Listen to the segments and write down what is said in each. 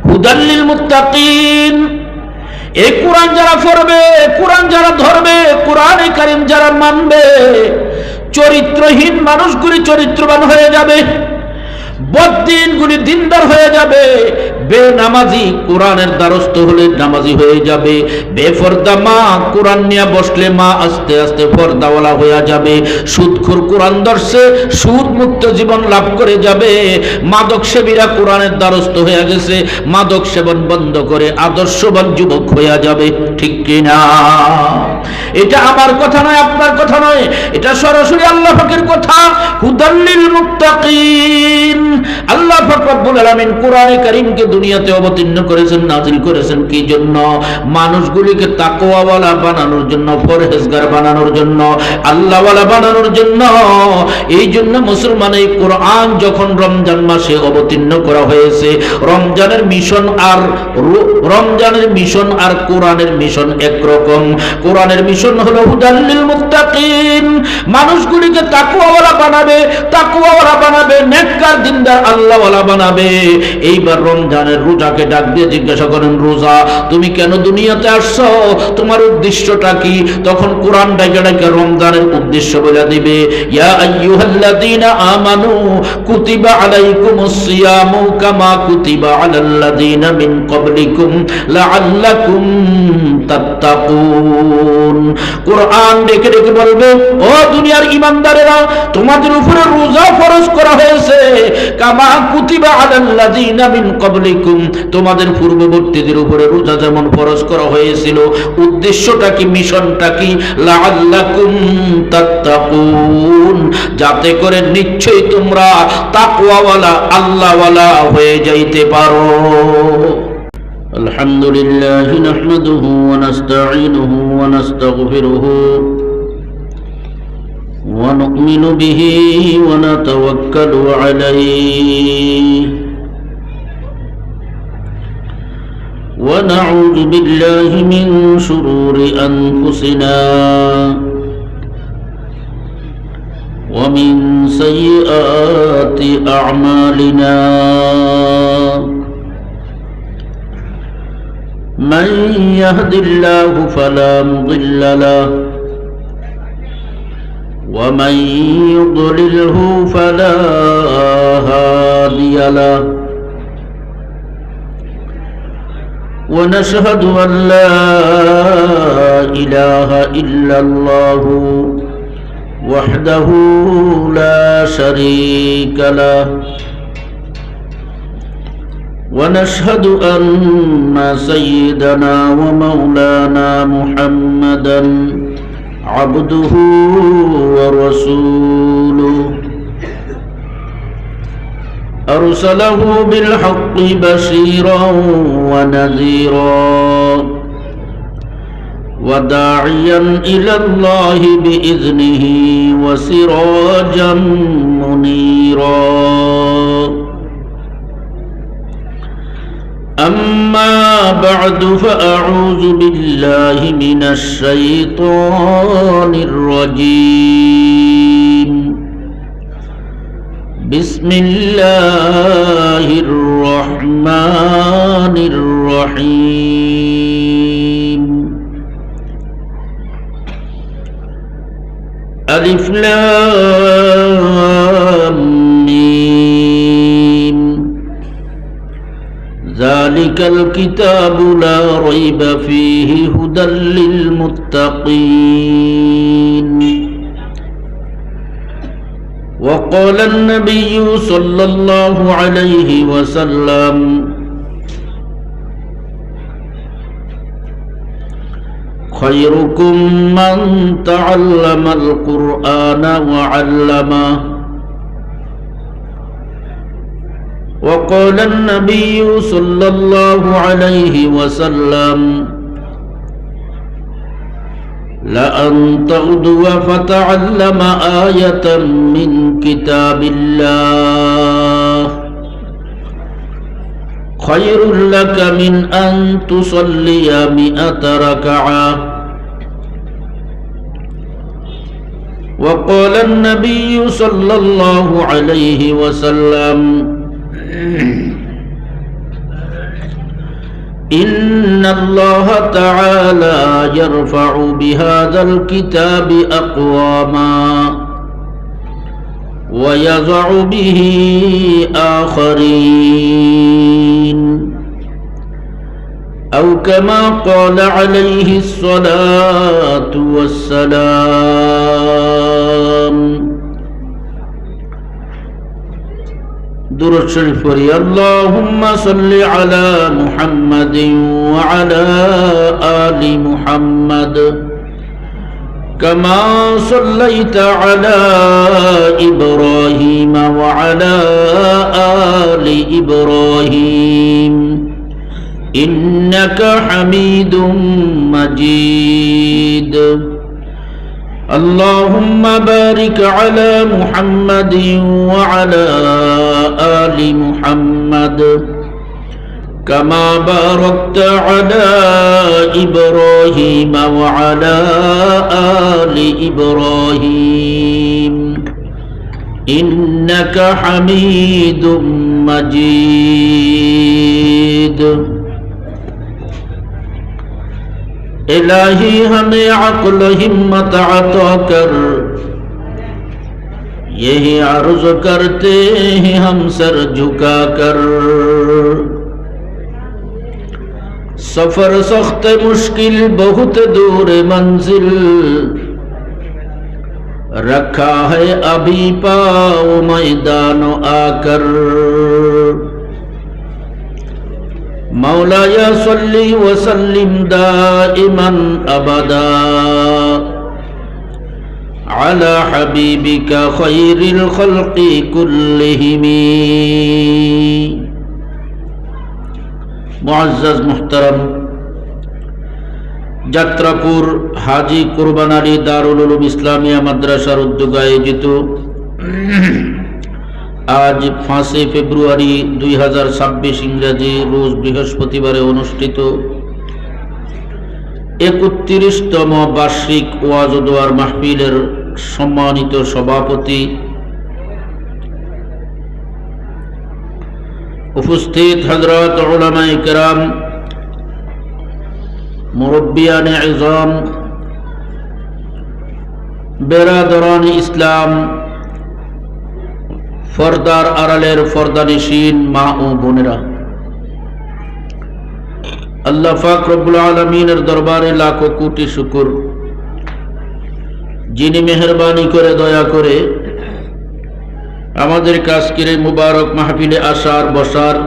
হুদাল লিল মুত্তাকিন। এই কোরআন যারা পড়বে, কোরআন যারা ধরবে, কোরআনে কারীম যারা মানবে, চরিত্রহীন মানুষগুলি চরিত্রবান হয়ে যাবে, বদ্দিনগুলি দিনদার হয়ে যাবে, বেনামাজি কোরআনের দ্বারস্থ হলে নামাজি হয়ে যাবে, বেপর্দা মা কোরআন নিয়ে বসলে মা আস্তে আস্তে পর্দাওয়ালা হয়ে যাবে, সুদখোর কোরআন ধরছে সুদ মুক্ত জীবন লাভ করে যাবে, মাদক সেবীরা কোরআনের দ্বারস্থ হয়ে গেছে, মাদক সেবন বন্ধ করে আদর্শবান যুবক হয়ে যাবে। ঠিক কিনা? এটা আমার কথা নয়, আপনার কথা নয়, এটা সরাসরি আল্লাহ পাকের কথা। হুদাল লিল মুত্তাকিন। আল্লাহ পাক রব্বুল আলামিন কোরআনে কারীমকে দুনিয়াতে অবতীর্ণ করেছেন, নাজিল করেছেন কি জন্য? মানুষগুলিকে তাকওয়াওয়ালা বানানোর জন্য, পরহেজগার বানানোর জন্য, আল্লাহওয়ালা বানানোর জন্য। এই জন্য মুসলমান এই কোরআন যখন রমজান মাসে অবতীর্ণ করা হয়েছে, রমজানের মিশন আর কোরআনের মিশন একরকম। কোরআনের মিশন হলো হুদাল লিল মুত্তাকিন, মানুষগুলিকে তাকওয়াওয়ালা বানাবে, তাকওয়াওয়ালা বানাবে, নেককার দিনদার আল্লাহওয়ালা বানাবে। এইবার রমজানের রোজাকে ডাক দিয়ে জিজ্ঞাসা করেন, রোজা তুমি কেন দুনিয়াতে আসছো, তোমার উদ্দেশ্যটা কি? তখন কোরআন ডাকে ডাকে রমজানের উদ্দেশ্য বলে দিবে, ইয়া আইয়ুহাল্লাযীনা আমানু কুতিবা আলাইকুমুস সিয়ামু কামা কুতিবা আলাল্লাযীনা মিন ক্বাবলিকুম লাআল্লাকুম তাত্তাকুন। কোরআন ডেকে ডেকে বলবে, ও দুনিয়ার ঈমানদারেরা, তোমাদের উপরে রোজা ফরজ করা হয়েছে কামা কুতিবা আলাল্লাযীনা মিন ক্বাবলিকুম, তোমাদের পূর্ববর্তীদের উপরে রোজা যেমন ফরজ করা হয়েছিল। উদ্দেশ্যটা কি, মিশনটা কি? লাআল্লাকুম তাত্তাকুন, যাতে করে নিশ্চয়ই তোমরা তাকওয়াওয়ালা আল্লাহওয়ালা হয়ে যাইতে পারো। আলহামদুলিল্লাহ নাহমাদুহু ওয়া নাস্তাঈনুহু ওয়া নাস্তাগফিরুহু ওয়া নু'মিনু বিহি ওয়া নাতাওয়াক্কালু আলাইহি ওয়া নাউযু বিল্লাহি মিন শুরুরি আনফুসিনা ওয়া মিন সাইয়্যাতি আ'মালিনা। من يهد الله فلا مضل له ومن يضلله فلا هادي له ونشهد أن لا إله إلا الله وحده لا شريك له ونشهد أن سيدنا ومولانا محمدا عبده ورسوله أرسله بالحق بشيرا ونذيرا وداعيا إلى الله بإذنه وسراجا منيرا. أما بعد فأعوذ بالله من الشيطان الرجيم. بسم الله الرحمن الرحيم. ألف لام ميم. ذلك الكتاب لا ريب فيه هدى للمتقين. وقال النبي صلى الله عليه وسلم خيركم من تعلم القرآن وعلمه. وقال النبي صلى الله عليه وسلم لأن تغدو فتعلم آية من كتاب الله خير لك من أن تصلي 100 ركعة. وقال النبي صلى الله عليه وسلم إن الله تعالى يرفع بهذا الكتاب أقواما ويضع به آخرين أو كما قال عليه الصلاة والسلام درود شريف পড়ি اللهم صل على محمد وعلى آل محمد كما صليت على إبراهيم وعلى آل إبراهيم إنك حميد مجيد اللهم بارك على محمد وعلى آل محمد كما باركت على إبراهيم وعلى آل إبراهيم إنك حميد مجيد इलाही हमें अक्ल हिम्मत अता कर, यही अर्ज करते हैं हम सर झुका कर। सफर सख्त मुश्किल बहुत दूर मंजिल, रखा है अभी पाओ मैदान आकर। मौलाया सल्ली व सल्लिम दाइमन अबदा अला हबीबिका खैरिल खल्क़ि कुल्लिहिम। मुअज़्ज़ज़ मुहतरम, যাত্রাপুর হাজী কুরবান আলী দারুল উলুম ইসলামিয়া মাদ্রাসার উদ্যোগে আয়োজিত আজ 5 ফেব্রুয়ারি 2026 ইংরেজি রোজ বৃহস্পতিবারে অনুষ্ঠিত 31তম বার্ষিক ওয়াজ ও দোয়ার মাহফিলের সম্মানিত সভাপতি, উপস্থিত হযরত উলামায়ে কেরাম, মুরব্বিয়ানে ইজম, বেরাদরান ইসলাম, ফরদার আড়ালের ফরদানিশীন মা ও বোনেরা, আল্লাহ পাক রব্বুল আলামিনের দরবারে লাখো কোটি শুকর, যিনি মেহেরবানি করে দয়া করে আমাদের আজকের এই মুবারক মাহফিলে আসার বসার,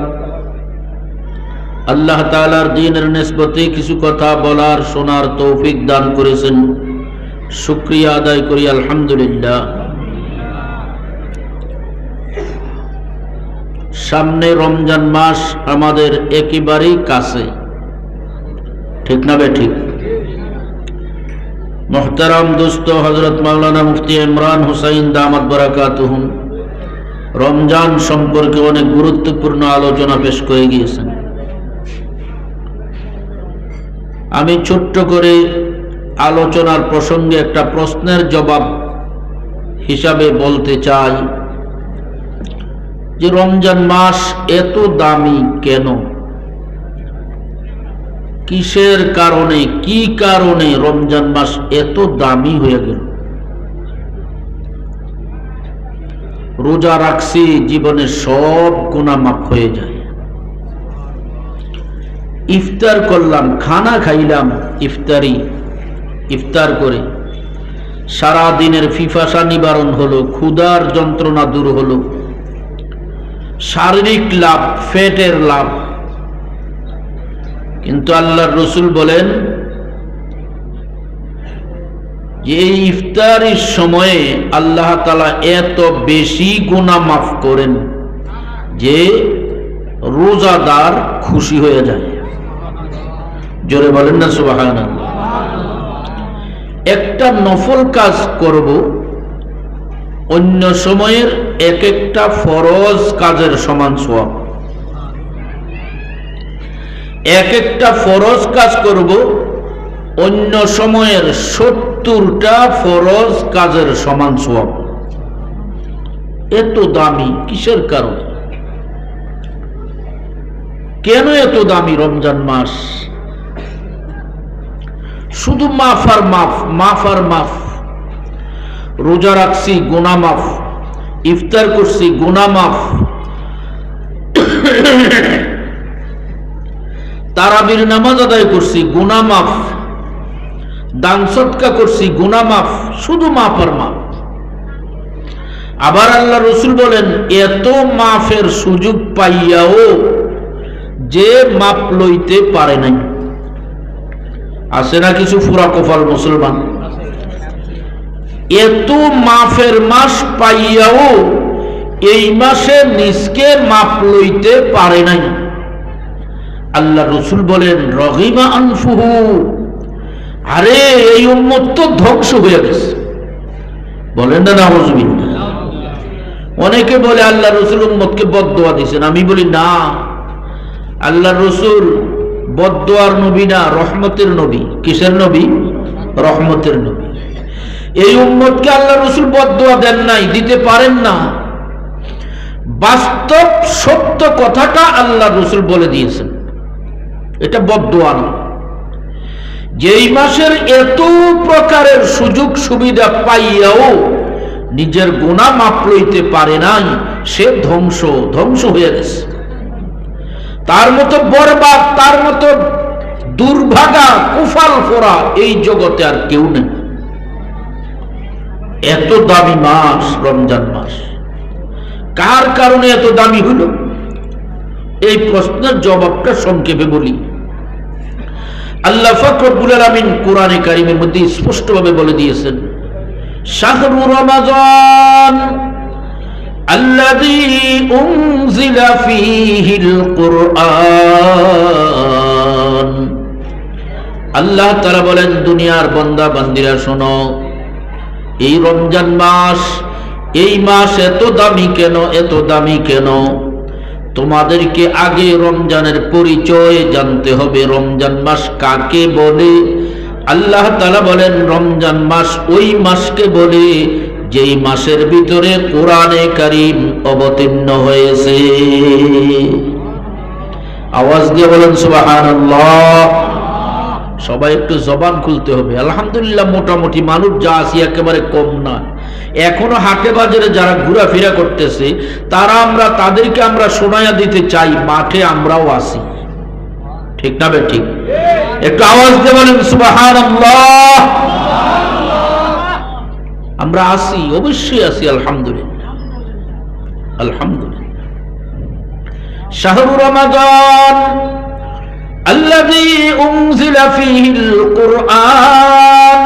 আল্লাহ তাআলার দ্বীনের নিসবতে কিছু কথা বলার শোনার তৌফিক দান করেছেন। শুকরিয়া আদায় করি আলহামদুলিল্লাহ। সামনে রমজান মাস আমাদের একেবারেই কাছে, ঠিক না বে ঠিক? মুহতারাম দোস্ত হযরত মাওলানা মুফতি ইমরান হুসাইন দামাত বারাকাতুহুম রমজান সম্পর্কে অনেক গুরুত্বপূর্ণ আলোচনা পেশ করে গিয়েছেন। আমি ছোট্ট করে আলোচনার প্রসঙ্গে একটা প্রশ্নের জবাব হিসাবে বলতে চাই যে রমজান মাস এত দামি কেন? কিসের কারণে, কি কারণে রমজান মাস এত দামি হয়ে গেল? রোজা রাখছি, জীবনে সব গুনাহ মাফ হয়ে যায়। ইফতার করলাম, খানা খাইলাম, ইফতার করে সারা দিনের পিপাসা নিবারণ হলো, ক্ষুধার যন্ত্রণা দূর হলো, শারীরিক লাভ, পেটের লাভ। কিন্তু আল্লাহর রাসূল বলেন যে এই ইফতারের সময়ে আল্লাহ তাআলা এত বেশি গুনাহ মাফ করেন যে রোজাদার খুশি হয়ে যায়। জোরে বলেন না সুবহানাল্লাহ। একটা নফল কাজ করব, অন্য সময়ের এক একটা ফরজ কাজের সমান সওয়াব। এক একটা ফরজ কাজ করব, অন্য সময়ের 70টা ফরজ কাজের সমান সওয়াব। এত দামি কিসের কারণে? কেন এত দামি রমজান মাস? শুধু মাফ আর মাফ, মাফ আর মাফ। রোজা রাখছি গুনাহ মাফ, ইফতার করছি গুনাহ মাফ, তারাবির নামাজ আদায় করছি গুনাহ মাফ, দান সদকা করছি গুনাহ মাফ, শুধু মাফ আর মাফ। আবার আল্লাহ রসুল বলেন এত মাফের সুযোগ পাইয়াও যে মাপ লইতে পারে নাই। আছে না কিছু ফুরা কপাল মুসলমান, এত মাফের মাস পাইয়াও এই মাসে নিজকে মাপ লইতে পারে নাই। আল্লাহ রসুল বলেন রগিমা আনফুহু, আরে এই উম্মত তো ধ্বংস হয়ে গেছে। বলেন না নাউযুবিল্লাহ। অনেকে বলে আল্লাহ রসুল উম্মতকে বদদোয়া দিয়েছেন। আমি বলি না, আল্লাহ রসুল বদদোয়ার নবী না, রহমতের নবী। কিসের নবী? রহমতের নবী। এই উম্মতকে আল্লাহ রসুল বদদোয়া দেন নাই, দিতে পারেন না। বাস্তব সত্য কথাটা আল্লাহ রসুল বলে দিয়েছেন, এটা বদদোয়া না। যেই মাসের এত প্রকারের সুযোগ সুবিধা পাইয়াও নিজের গুনাহ মাপ লইতে পারে নাই, সে ধ্বংস হয়ে গেছে। তার মতো বরবাদ, তার মতো দুর্ভাগা, কুফাল ফোরা এই জগতে আর কেউ নেই। এত দামি মাস রমজান মাস, কার কারণে এত দামি হইল? এই প্রশ্নের জবাবটা সংক্ষেপে বলি। আল্লাহ পাক রব্বুল আলামিন কোরআনে কারীমের মধ্যে স্পষ্টভাবে বলে দিয়েছেন, শাহরু রমাদান আল্লাযী উনজিলা ফীহিল কুরআন। আল্লাহ তাআলা বলেন, দুনিয়ার বান্দা বান্দীরা শোনো, এই রমজান মাস, এই মাস এত দামি কেন, এত দামি কেন? তোমাদেরকে আগে রমজানের পরিচয় জানতে হবে। রমজান মাস কাকে বলে? আল্লাহ তাআলা বলেন রমজান মাস ওই মাসকে বলে যেই মাসের ভিতরে কোরআনে কারীম অবতীর্ণ হয়েছে। আওয়াজ দিয়ে বলেন সুবহানাল্লাহ। সবাই একটু জবান খুলতে হবে। আলহামদুলিল্লাহ, মোটামুটি মানুষ যা আছি একেবারে কম না। এখনো হাটে বাজারে যারা ঘোরাফেরা করতেছে তাদেরকে আমরা শোনায়া দিতে চাই, মাঠে আমরাও আসি। ঠিক না বে ঠিক? একটু আওয়াজ দিয়ে বলেন সুবহানাল্লাহ। আমরা আসি, অবশ্যই আসি। আলহামদুলিল্লাহ, আলহামদুলিল্লাহ। শাহরু রমাদান আল্লাযী উনজিলা ফীহিল কুরআন।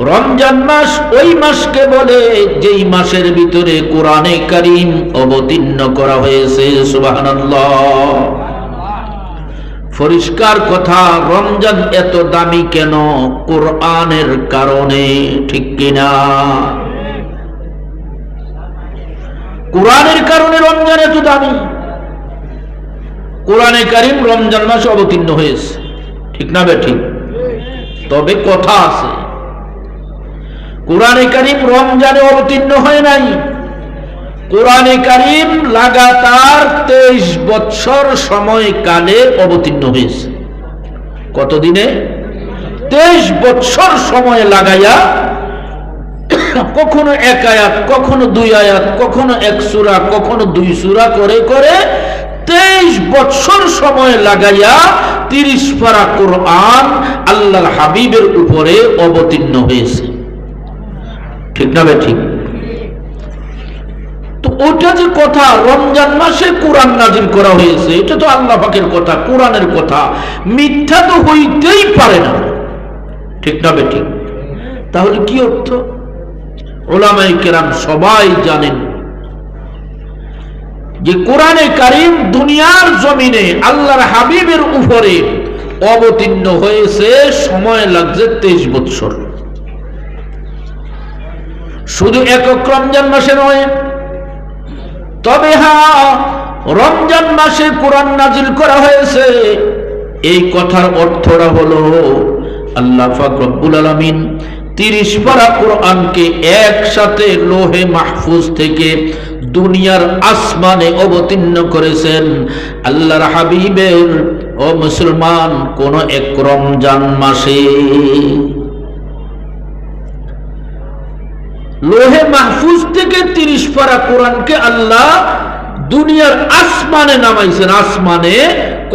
রমজান মাস ওই মাসকে বলে যেই মাসের ভিতরে কোরআনে কারীম অবতীর্ণ করা হয়েছে। সুবহানাল্লাহ। পরিষ্কার কথা, রমজান এত দামি কেন? কোরআনের কারণে। ঠিক কিনা? কোরআনের কারণে রমজান এত দামি। কোরআনে কারীম রমজান মাসে অবতীর্ণ হয়েছে। ঠিক না বে ঠিক? তবে কথা আছে, কোরআনে কারীম রমজানে অবতীর্ণ হয় নাই। কোরআনে কারীম লাগাতার 23 বছর সময়কালে অবতীর্ণ হয়েছে। কতদিনে? 23 বছর সময় লাগাইয়া, কখনো 1 আয়াত, কখনো 2 আয়াত, কখনো 1 সূরা, কখনো 2 সূরা করে করে 23 বছর সময় লাগাইয়া 30 পারা কোরআন আল্লাহর হাবিবের উপরে অবতীর্ণ হয়েছে। ঠিক না ভাই? ঠিক। তো ওটা যে কথা রমজান মাসে কোরআন নাজিল করা হয়েছে, এটা তো আল্লাহ পাকের কথা, কোরআনের কথা, মিথ্যা তো হইতেই পারে না। ঠিক না ভাই? ঠিক। তাহলে কি অর্থ? উলামায়ে কেরাম সবাই জানেন যে কোরআনে কারীম দুনিয়ার জমিনে আল্লাহর হাবিবের উপরে অবতীর্ণ হয়েছে, সময় লাগছে 23 বছর। শুধু একক রমজান মাসে নয়, তবে হ্যাঁ, রমজান মাসে কোরআন নাজিল করা হয়েছে। এই কথার অর্থটা হলো আল্লাহ পাক রব্বুল আলামিন 30 পারা কোরআনকে একসাথে লোহে মাহফুজ থেকে দুনিয়ার আসমানে অবতীর্ণ করেছেন আল্লাহর হাবিবের ও মুসলমান কোন এক রমজান মাসে। লোহে মাহফুজ থেকে 30 পারা কোরআনকে আল্লাহ দুনিয়ার আসমানে নামাইছেন। আসমানে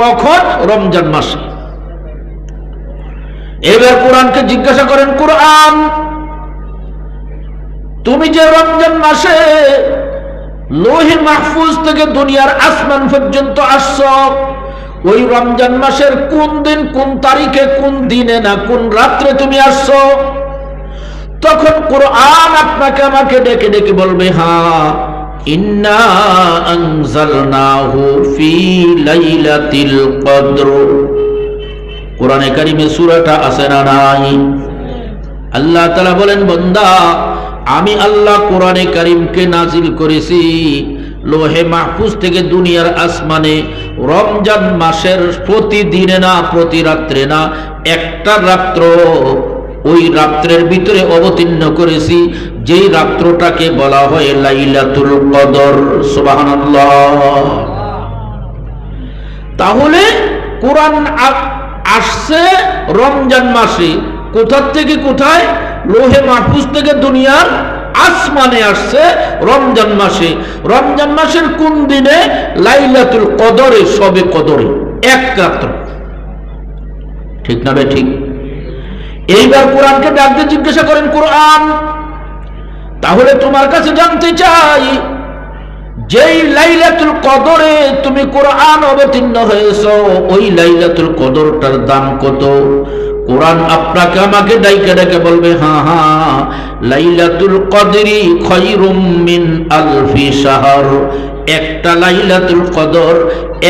কখন? রমজান মাসে। এবার কোরআনকে জিজ্ঞাসা করেন, কোরআন তুমি যে রমজান মাসে লোহে মাহফুজ থেকে দুনিয়ার আসমান পর্যন্ত আসছো, ওই রমজান মাসের কোন দিন, কোন তারিখে, কোন দিনে না কোন রাত্রে তুমি আসছো? তখন কোরআন আপনাকে আমাকে ডেকে ডেকে বলবে, হ্যাঁ, ইন্না আনজালনাহু ফি লাইলাতিল কদর। কোরআনে কারিমে সূরাটা আছে না নাই? আল্লাহ তাআলা বলেন, বান্দা আমি আল্লাহ কোরআনে কারিমকে নাজিল করেছি লোহে মাহফুজ থেকে দুনিয়ার আসমানে রমজান মাসের প্রতিদিনে না, প্রতি রাত্রে না, একটা রাত্র ওই রাত্রের ভিতরে অবতীর্ণ করেছি, যেই রাত্রটাকে বলা হয় লাইলাতুল কদর। সুবহানাল্লাহ। তাহলে কোরআন আসছে রমজান মাসে। কোথা থেকে কোথায়? লোহে মাহফুজ থেকে দুনিয়ার আসমানে আসছে রমজান মাসে। রমজান মাসের কোন দিনে? লাইলাতুল কদরে, সবে কদরে, এক রাত্র। ঠিক না বে ঠিক? এইবার কোরআনকে ডাক দিয়ে জিজ্ঞাসা করেন, কোরআন তাহলে তোমার কাছে জানতে চাই, যেই লাইলাতুল কদরে তুমি কোরআন অবতীর্ণ হয়েছো, ওই লাইলাতুল কদরটার দাম কত? কোরআন আপনাকে আমাকে ডাইকে ডাইকে বলবে, হ্যাঁ হ্যাঁ, লাইলাতুল কদরি খায়রুম মিন আলফি শাহর। একটা লাইলাতুল কদর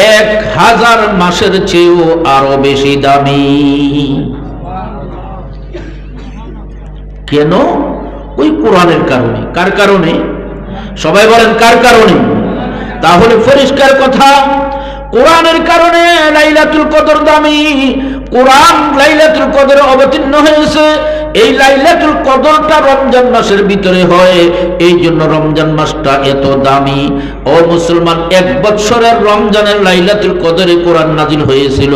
1000 মাসের চেয়েও আরো বেশি দামি। কেন? ওই কোরআনের কারণে। কার কারণে? সবাই বলেন, কার কারণে? তাহলে পরিষ্কার কথা, কোরআনের কারণে লাইলাতুল কদর দামি। কোরআন লাইলাতুল কদরে অবতীর্ণ হয়েছে। এই লাইলাতুল কদরটা রমজান মাসের ভিতরে হয়, এই জন্য রমজান মাসটা এত দামি। ও মুসলমান, 1 বছরের রমজানের লাইলাতুল কদরে কোরআন নাজিল হয়েছিল,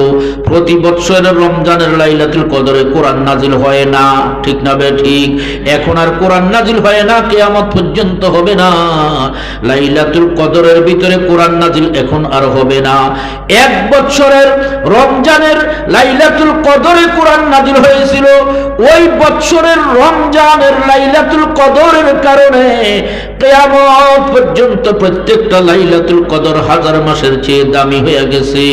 প্রতি বছরের রমজানের লাইলাতুল কদরে কোরআন নাজিল হয় না। ঠিক না বে ঠিক? এখন আর কোরআন নাজিল হয় না, কিয়ামত পর্যন্ত হবে না। লাইলাতুল কদরের ভিতরে কোরআন নাজিল এখন আর হবে না। 1 বছরের রমজানের লাইলাতুল কদরে কোরআন নাজিল হয়েছিল। ওই বছরের রমজানের লাইলাতুল কদরের কারণে কিয়ামত পর্যন্ত প্রত্যেকটা লাইলাতুল কদর 1000 মাসের চেয়ে দামি হয়ে গেছে।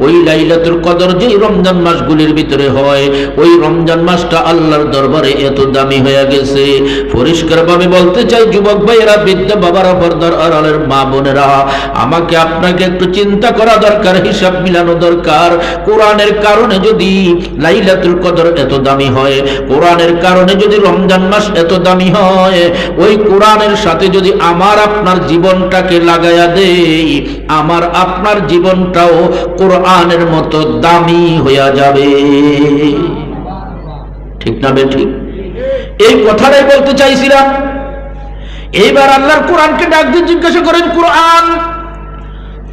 ওই লাইলাতুল কদর যেই রমজান মাসগুলির ভিতরে হয়, ওই রমজান মাসটা আল্লাহর দরবারে এত দামি হয়ে গেছে। পরিষ্কারভাবে বলতে চাই, যুবক ভাইয়েরা, বৃদ্ধা বাবারা, পর্দার আড়ালের মা বোনেরা, আমাকে আপনাকে একটু চিন্তা করা দরকার, হিসাব মিলানো দরকার। কোরআনের কারণে যদি লাইলাতুল কদর এত দামি হয়, কোরআনের কারণে যদি রমজান মাস এত দামি হয়, ওই কোরআনের সাথে যদি আমার আপনার জীবনটাকে লাগায়া দেই, আমার আপনার জীবনটাও কোরআনের মতো দামি হয়ে যাবে। ঠিক না বে ঠিক? এই কথাটাই বলতে চাইছিলাম। এইবার আল্লাহর কোরআনকে ডাক দিয়ে জিজ্ঞাসা করেন, কোরআন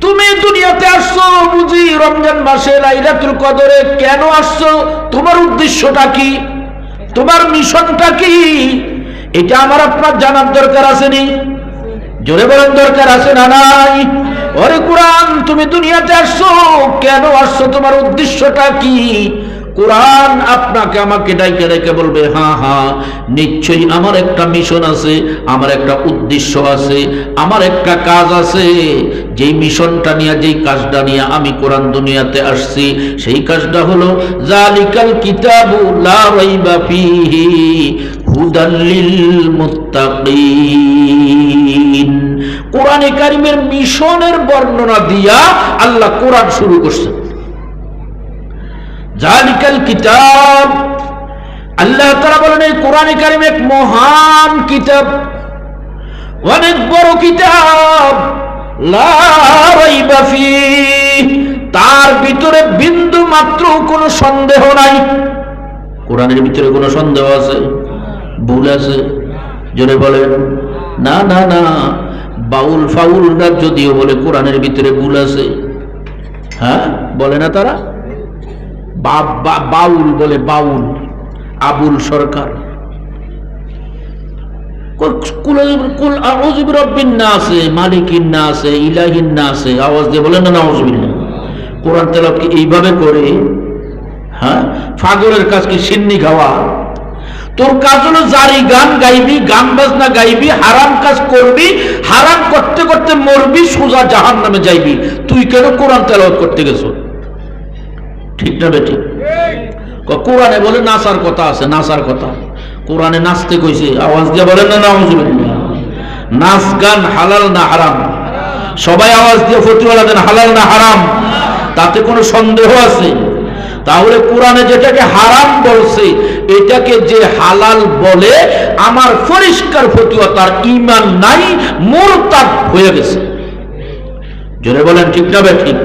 তুমি দুনিয়াতে আসছো বুঝি রমজান মাসে লাইলাতুল কদরে, কেন আসছো? তোমার উদ্দেশ্যটা কি? তোমার মিশনটা কি? এটা আমার আপনার জানার দরকার আছে নি? জোরে বলেন, দরকার আছে না নাই? ওরে কোরআন, তুমি দুনিয়াতে আসছো, কেন আসছো? তোমার উদ্দেশ্যটা কি? কোরআন আপনাকে আমাকে ডাইকে ডাইকে বলবে, হ্যাঁ হ্যাঁ, নিশ্চয়ই আমার একটা মিশন আছে, আমার একটা উদ্দেশ্য আছে, আমার একটা কাজ আছে। যেই মিশনটা নিয়ে, যেই কাজটা নিয়ে আমি কোরআন দুনিয়াতে আসছি, সেই কাজটা হলো জালিকাল কিতাবু লা রাইবা ফীহি হুদাল লিল মুত্তাকিন। কোরআনে কারিমের মিশনের বর্ণনা দিয়া আল্লাহ কোরআন শুরু করছেন। জালিকাল কিতাব, আল্লাহ তাআলা বলেন এই কোরআনে কারিম এক মহান কিতাব, অনেক বড় কিতাব। লা রাইবা ফীহি, তার ভিতরে বিন্দু মাত্র কোনো সন্দেহ নাই। কোরআনের ভিতরে কোনো সন্দেহ আছে? ভুল আছে? জোরে বলেন, না না না। বাউল ফাউলরা যদিও বলে কোরআনের ভিতরে ভুল আছে, হ্যাঁ বলে না তারা, বাউল বলে, বাউল আবুল সরকার। কুল আউযু বিরাব্বিন নাস, মালিকিন নাস, ইলাহিন নাস, আওয়াজ দিয়ে বলেন না নাউযুবিল্লাহ। কোরআন তেলাওয়াত কি এইভাবে করে? হ্যাঁ, পাগলের কাজ কি সিন্নি খাওয়া? তোর কাজ হলো জারি গান গাইবি, গান বাজনা গাইবি, হারাম কাজ করবি, হারাম করতে করতে মরবি, সোজা জাহান্নামে যাইবি। তুই কেন কোরআন তেলাওয়াত করতে গেছো? ঠিক না বেঠিক? কোরআনে বলে নাচার কথা আছে, নাচার কথা। কোরআনে নাচতে কইছে, আওয়াজ দিয়ে বলেন না নাউযুবিল্লাহ। নাচ গান হালাল না হারাম? সবাই আওয়াজ দিয়ে ফতোয়া দেন, হালাল না হারাম? তাতে কোনো সন্দেহ আছে? তাহলে কোরআনে যেটাকে হারাম বলছে এটাকে যে হালাল বলে, আমার পরিষ্কার ফতোয়া তার ঈমান নাই, মুরতাদ হয়ে গেছে। জোরে বলেন ঠিক না বেঠিক?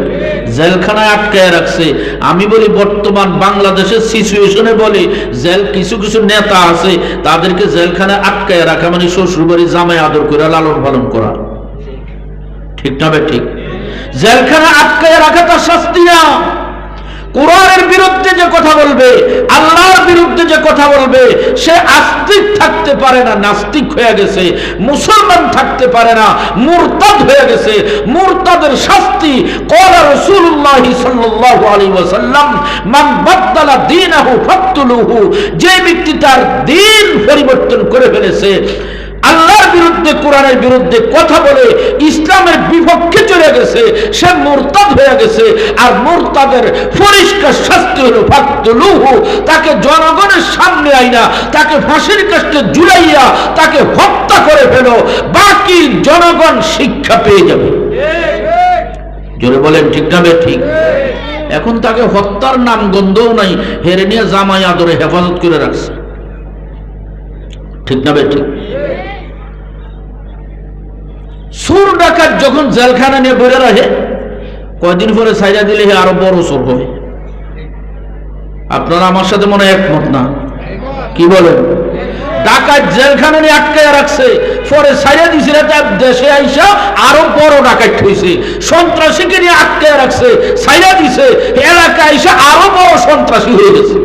জেলখানায় আটকায় রাখছে। আমি বলি বর্তমান বাংলাদেশের সিচুয়েশনে বলে জেল কিছু কিছু নেতা আছে, তাদেরকে জেলখানায় আটকায় রাখা মানে শ্বশুরবাড়ি জামাই আদর করে লালন পালন করা। ঠিক না বেঠিক? জেলখানায় আটকায় রাখা তার শাস্তি না। কোরআনের বিরুদ্ধে যে কথা বলবে, আল্লাহর বিরুদ্ধে যে কথা বলবে, সে আস্তিক থাকতে পারে না, নাস্তিক হয়ে গেছে। মুসলমান থাকতে পারে না, মুরতাদ হয়ে গেছে। মুরতাদের শাস্তি ক্বালা রাসূলুল্লাহ সাল্লাল্লাহু আলাইহি ওয়াসাল্লাম, মান বাদদালা দীনাহু ফাকতুলুহু, যে ব্যক্তি তার দ্বীন পরিবর্তন করে ফেলেছে, আল্লাহর বিরুদ্ধে কোরআনের বিরুদ্ধে কথা বলে ইসলামের বিপক্ষে চলে গেছে, সে মুরতাদ হয়ে গেছে। আর মুরতাদের পরিষ্কার শাস্তি হলো ফাকতুলুহু, তাকে জনগণের সামনে আইনা তাকে ফাঁসির কাস্টে ঝুলাইয়া তাকে হত্যা করে ফেলো, বাকি জনগণ শিক্ষা পেয়ে যাবে। জোরে বলেন ঠিক না ঠিক? এখন তাকে হত্যার নাম গন্ধও নাই, হেরে নিয়ে জামাই আদরে হেফাজত করে রাখছে। ঠিক না ঠিক? সুর ডাকাত যখন জেলখানা নিয়ে বেড়ে রাখে, কয়দিন পরে সাইজা দিলে আরো বড় চোর হবে। আপনারা আমার সাথে মনে একমত না? কি বলেন? ডাকাত জেলখানা নিয়ে আটকায় রাখছে, পরে সাইজা দিছে, দেশে আইসা আরো বড় ডাকাত হয়েছে। সন্ত্রাসীকে নিয়ে আটকায় রাখছে, সাইজা দিছে, এলাকায় আইসা আরো বড় সন্ত্রাসী হয়ে গেছে।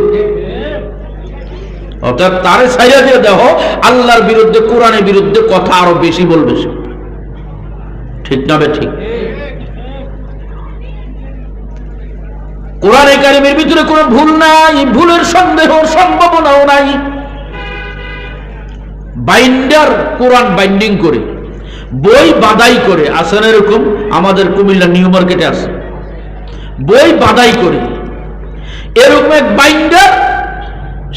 অর্থাৎ তারে সাইজা দিয়ে দেখো, আল্লাহর বিরুদ্ধে কোরআনের বিরুদ্ধে কথা আরো বেশি বলবে। ঠিক না ঠিক? কোরআনে কারিমের ভিতরে কোনো ভুল নাই, ভুলের সন্দেহ সম্ভাবনাও নাই। বাইন্ডার কোরআন বাইন্ডিং করে, বই বাদাই করে, আছে না এরকম? আমাদের কুমিল্লা নিউ মার্কেটে আছে, বই বাদাই করে। এরকম এক বাইন্ডার,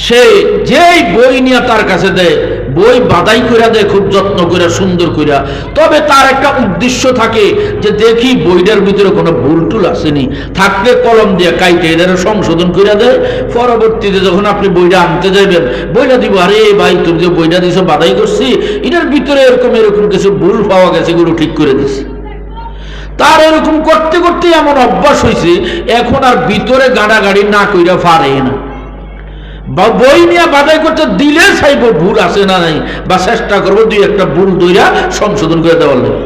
সে যেই বই নিয়ে তার কাছে দেয়, বই বাদাই করে দেয় খুব যত্ন করে, সুন্দর করে। তবে তার একটা উদ্দেশ্য থাকে যে দেখি বইটার ভিতরে কোনো ভুল টুল আসেনি, থাকলে কলম দিয়ে কাইটে এদের সংশোধন করে দেয়। পরবর্তীতে যখন আপনি বইটা আনতে যাবেন, বইটা দিব, আরে ভাই তুমি যে বইটা দিছো বাদাই করছি, এটার ভিতরে এরকম এরকম কিছু ভুল পাওয়া গেছে, এগুলো ঠিক করে দিছি। তার এরকম করতে করতে এমন অভ্যাস হয়েছে, এখন আর ভিতরে গাড়াগাড়ি না কইরা পারে না। বই নিয়ে বাদাই করতে দিলে চাইব ভুল আছে না নাই, বা চেষ্টা করবো দুই একটা ভুল দইরা সংশোধন করে দেওয়ার লাগে।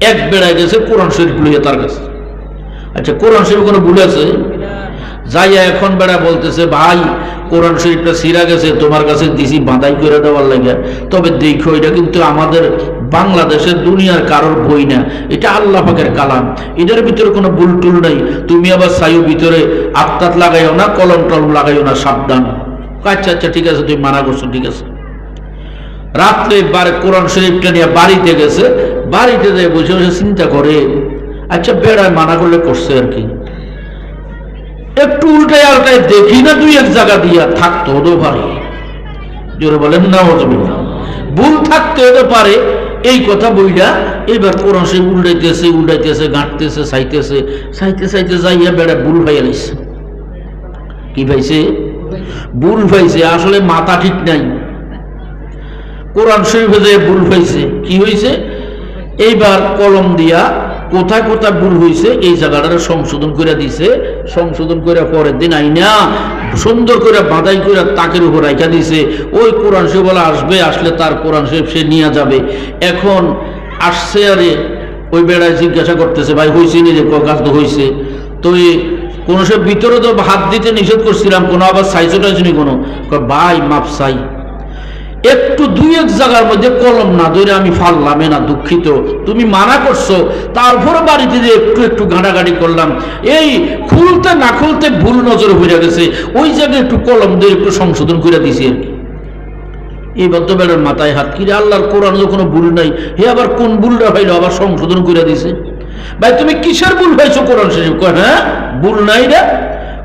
এক বেড়ায় গেছে কোরআন শরীফ লইয়া তার কাছে। আচ্ছা, কোরআন শরীফ কোনো ভুল আছে? যাইয়া এখন বেড়া বলতেছে, ভাই কোরআন শরীফটা ছিঁড়া গেছে, তোমার কাছে দিছি বাদাই করে দেওয়ার লাগে। তবে দেখো এটা কিন্তু আমাদের বাংলাদেশের দুনিয়ার কারোর বই না, এটা আল্লাহ পাকের কালাম, এটার ভিতরে কোনো ভুল টুল নাই। তুমি আবার সাইও ভিতরে আত্মাত লাগাইও না, কলম টলম লাগাইও না, সাবধান। আচ্ছা আচ্ছা ঠিক আছে, তুমি মানা করছো, ঠিক আছে। রাত্রে কোরআন শরীফটা নিয়ে বাড়িতে গেছে, বাড়িতে যেয়ে বসে বসে চিন্তা করে, আচ্ছা বেড়ায় মানা করলে করছে আর কি, একটু উল্টায় আলটায় দেখি না দুই এক জায়গা দিয়া থাকতো হতেও পারে। জোরে বলেন না? ভুল থাকতে হতে পারে, এই কথা বইটা। এবার কোরআন শরীফ উল্টাইতেছে উল্টাইতেছে, গাঁটতেছে, চাইতেছে, চাইতে চাইতে যাইয়া বেড়া ভুল ভাইয়া লাইছে। কি ভাইছে? ভুল ভাইছে। আসলে মাথা ঠিক নাই, কোরআন শরীফে যে ভুল ভাইছে। কি হয়েছে? এইবার কলম দিয়া কোথায় কোথায় ভুল হয়েছে এই জায়গাটা সংশোধন করে দিছে। সংশোধন করে পরের দিন আইনা সুন্দর করে বাঁধাই করে তাকের উপর রাখা দিছে। ওই কোরআন শরীফ বলা আসবে, আসলে তার কোরআন শরীফ সে নিয়ে যাবে। এখন আসছে, আরে ওই বেড়ায় জিজ্ঞাসা করতেছে, ভাই হয়েছে নি রে? কাজ তো হয়েছে। তো কোন সব ভিতরে তো হাত দিতে নিষেধ করছিলাম, কোনো আবার সাইজও টাইজনি কোনো। ভাই মাপ চাই, একটু দুই এক জায়গার মধ্যে কলম না ধরে আমি ফাললাম না, দুঃখিত, তুমি মানা করছো, তারপরে বাড়িতে যে একটু একটু ঘাঁটাঘাঁটি করলাম, এই খুলতে না খুলতে ভুল নজরে হয়ে গেছে, ওই জায়গায় একটু কলম দিয়ে একটু সংশোধন করে দিছি আর কি। এই বদ্ধবেলার মাথায় হাত, কিরে আল্লাহর কোরআন কোনো ভুল নাই, হে আবার কোন ভুলটা হইলো আবার সংশোধন করে দিছে? ভাই তুমি কিসের ভুল হয়েছো কোরআন শরীফ? হ্যাঁ ভুল নাই রে।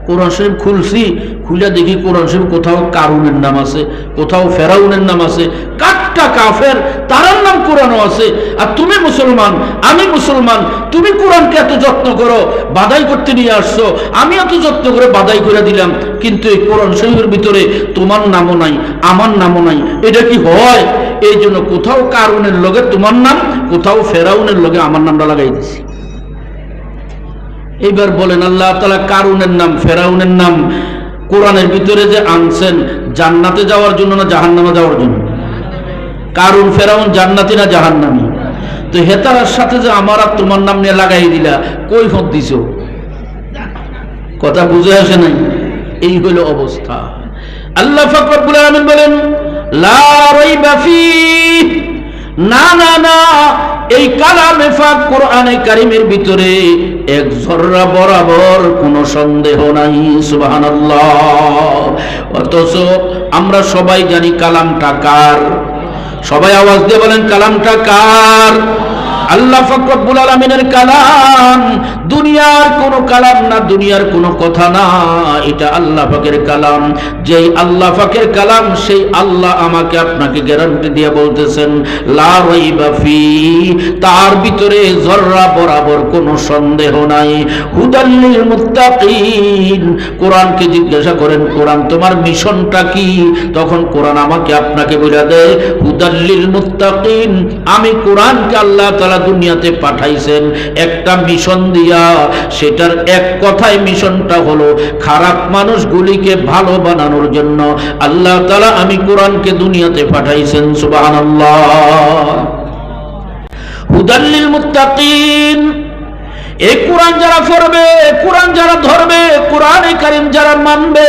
কোরআন শরীফ খুলছি, খুলে দেখি কোরআন শরীফ কোথাও কারুনের নাম আছে, কোথাও ফেরাউনের নাম আছে, কাটটা কাফের তারার নাম কোরআনও আছে। আর তুমি মুসলমান, আমি মুসলমান, তুমি কোরআনকে এত যত্ন করো, বাদাই করতে নিয়ে আসছো, আমি এত যত্ন করে বাদাই করে দিলাম, কিন্তু এই কোরআন শরীফের ভিতরে তোমার নামও নাই, আমার নামও নাই, এটা কি হয়? এই জন্য কোথাও কারুনের লগে তোমার নাম, কোথাও ফেরাউনের লগে আমার নামটা লাগাই দিছি। এইবার বলেন, আল্লাহ তাআলা কারুনের নাম, ফেরাউনের নাম কোরআনের ভিতরে যে আনছেন জান্নাতে যাওয়ার জন্য না জাহান্নামে যাওয়ার জন্য? কারুন ফেরাউন জান্নাতি না জাহান্নামী? তো হেতারার সাথে যে আমার আর তোমার নাম নিয়ে লাগাই দিলা, কই ফত দিছ? কথা বুঝে আসে নাই? এই হইল অবস্থা। আল্লাহ পাক রব্বুল আলামিন বলেন, লা রাইবা ফীহ, না না না, এই কালামে পাক কোরআনে কারীমের ভিতরে এক জররা বরাবর কোনো সন্দেহ নাই। সুবহানাল্লাহ। অথচ আমরা সবাই জানি কালামটা কার? সবাই আওয়াজ দিয়ে বলেন, কালামটা কার? আল্লাহ পাক রব্বুল আলামিনের কালাম, দুনিয়ার কোনো কালাম না, দুনিয়ার কোনো কথা না, এটা আল্লাহ পাকের কালাম। যেই আল্লাহ পাকের কালাম, সেই আল্লাহ আমাকে আপনাকে গ্যারান্টি দিয়ে বলতেছেন, লা রাইবা ফি, তার ভিতরে জররা বরাবর কোনো সন্দেহ নাই। হুদাল লিল মুত্তাকিন, কোরআনকে জিজ্ঞাসা করেন, কোরআন তোমার মিশনটা কি? তখন কোরআন আমাকে আপনাকে বলে দেয়, হুদাল লিল মুত্তাকিন, আমি কোরআনকে আল্লাহ তাআলা দুনিয়াতে পাঠাইছেন একটা মিশন দিয়া। সেটার এক কথায় মিশনটা হলো খারাপ মানুষগুলিকে ভালো বানানোর জন্য আল্লাহ তাআলা আমি কোরআনকে দুনিয়াতে পাঠাইছেন। সুবহানাল্লাহ। হুদাল লিল মুত্তাকিন, এই কোরআন যারা পড়বে, কোরআন যারা ধরবে, কোরআনে কারীম যারা মানবে,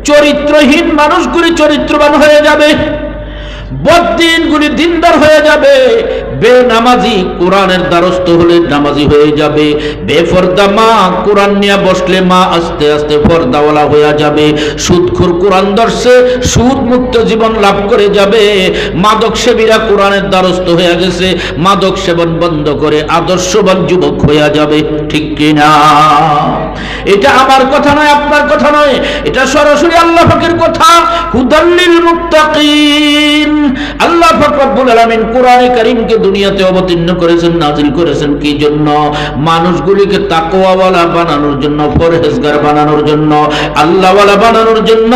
চরিত্রহীন মানুষগুলি চরিত্রবান হয়ে যাবে, বদ্দিনগুলি দিনদার হয়ে যাবে, বেনামাজি কোরআনের দ্বারস্থ হলে নামাজি হয়ে যাবে, বেফরদা মা কোরআন নিয়ে বসলে মা আস্তে আস্তে পর্দাওয়ালা হয়ে যাবে, সুদখোর কোরআন ধরছে সুদ মুক্ত জীবন লাভ করে যাবে, মাদক সেবীরা কোরআনের দ্বারস্থ হয়ে গেছে, মাদক সেবন বন্ধ করে আদর্শবান যুবক হয়ে যাবে। ঠিক কিনা? এটা আমার কথা নয়, আপনার কথা নয়, এটা সরাসরি আল্লাহ পাকের কথা। হুদাল লিল মুত্তাকিন, আল্লাহ পাক রব্বুল আলামিন কোরআনে কারীমকে দুনিয়াতে অবতীর্ণ করেছেন, নাজিল করেছেন কি জন্য? মানুষগুলিকে তাকওয়াওয়ালা বানানোর জন্য, পরহেজগার বানানোর জন্য, আল্লাহওয়ালা বানানোর জন্য।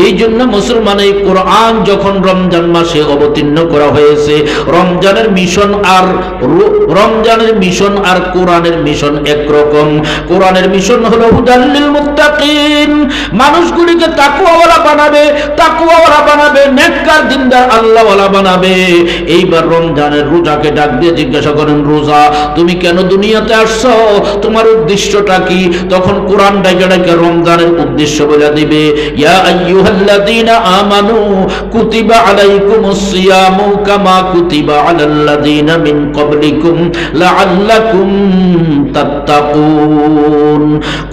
এই জন্য মুসলমান এই কোরআন যখন রমজান মাসে অবতীর্ণ করা হয়েছে, রমজানের মিশন আর কোরআনের মিশন একরকম। কোরআনের মিশন হলো হুদাল লিল মুত্তাকিন, মানুষগুলিকে তাকওয়াওয়ালা বানাবে, তাকওয়াওয়ালা বানাবে, নেককার দিনদার আল্লাহওয়ালা বানাবে। এইবার রমজানের রোজাকে ডাক দিয়ে জিজ্ঞাসা করেন, রোজা তুমি কেন দুনিয়াতে আসছো? তোমার উদ্দেশ্যটা কি? তখন কোরআন ডাকে ডাকে রমজানের উদ্দেশ্য বলে দিবে, ইয়া আইয়ুহাল্লাযীনা আমানু কুতিবা আলাইকুমুস সিয়ামু কামা কুতিবা আলাল্লাযীনা মিন ক্বাবলিকুম লাআল্লাকুম তাত্তাকুন।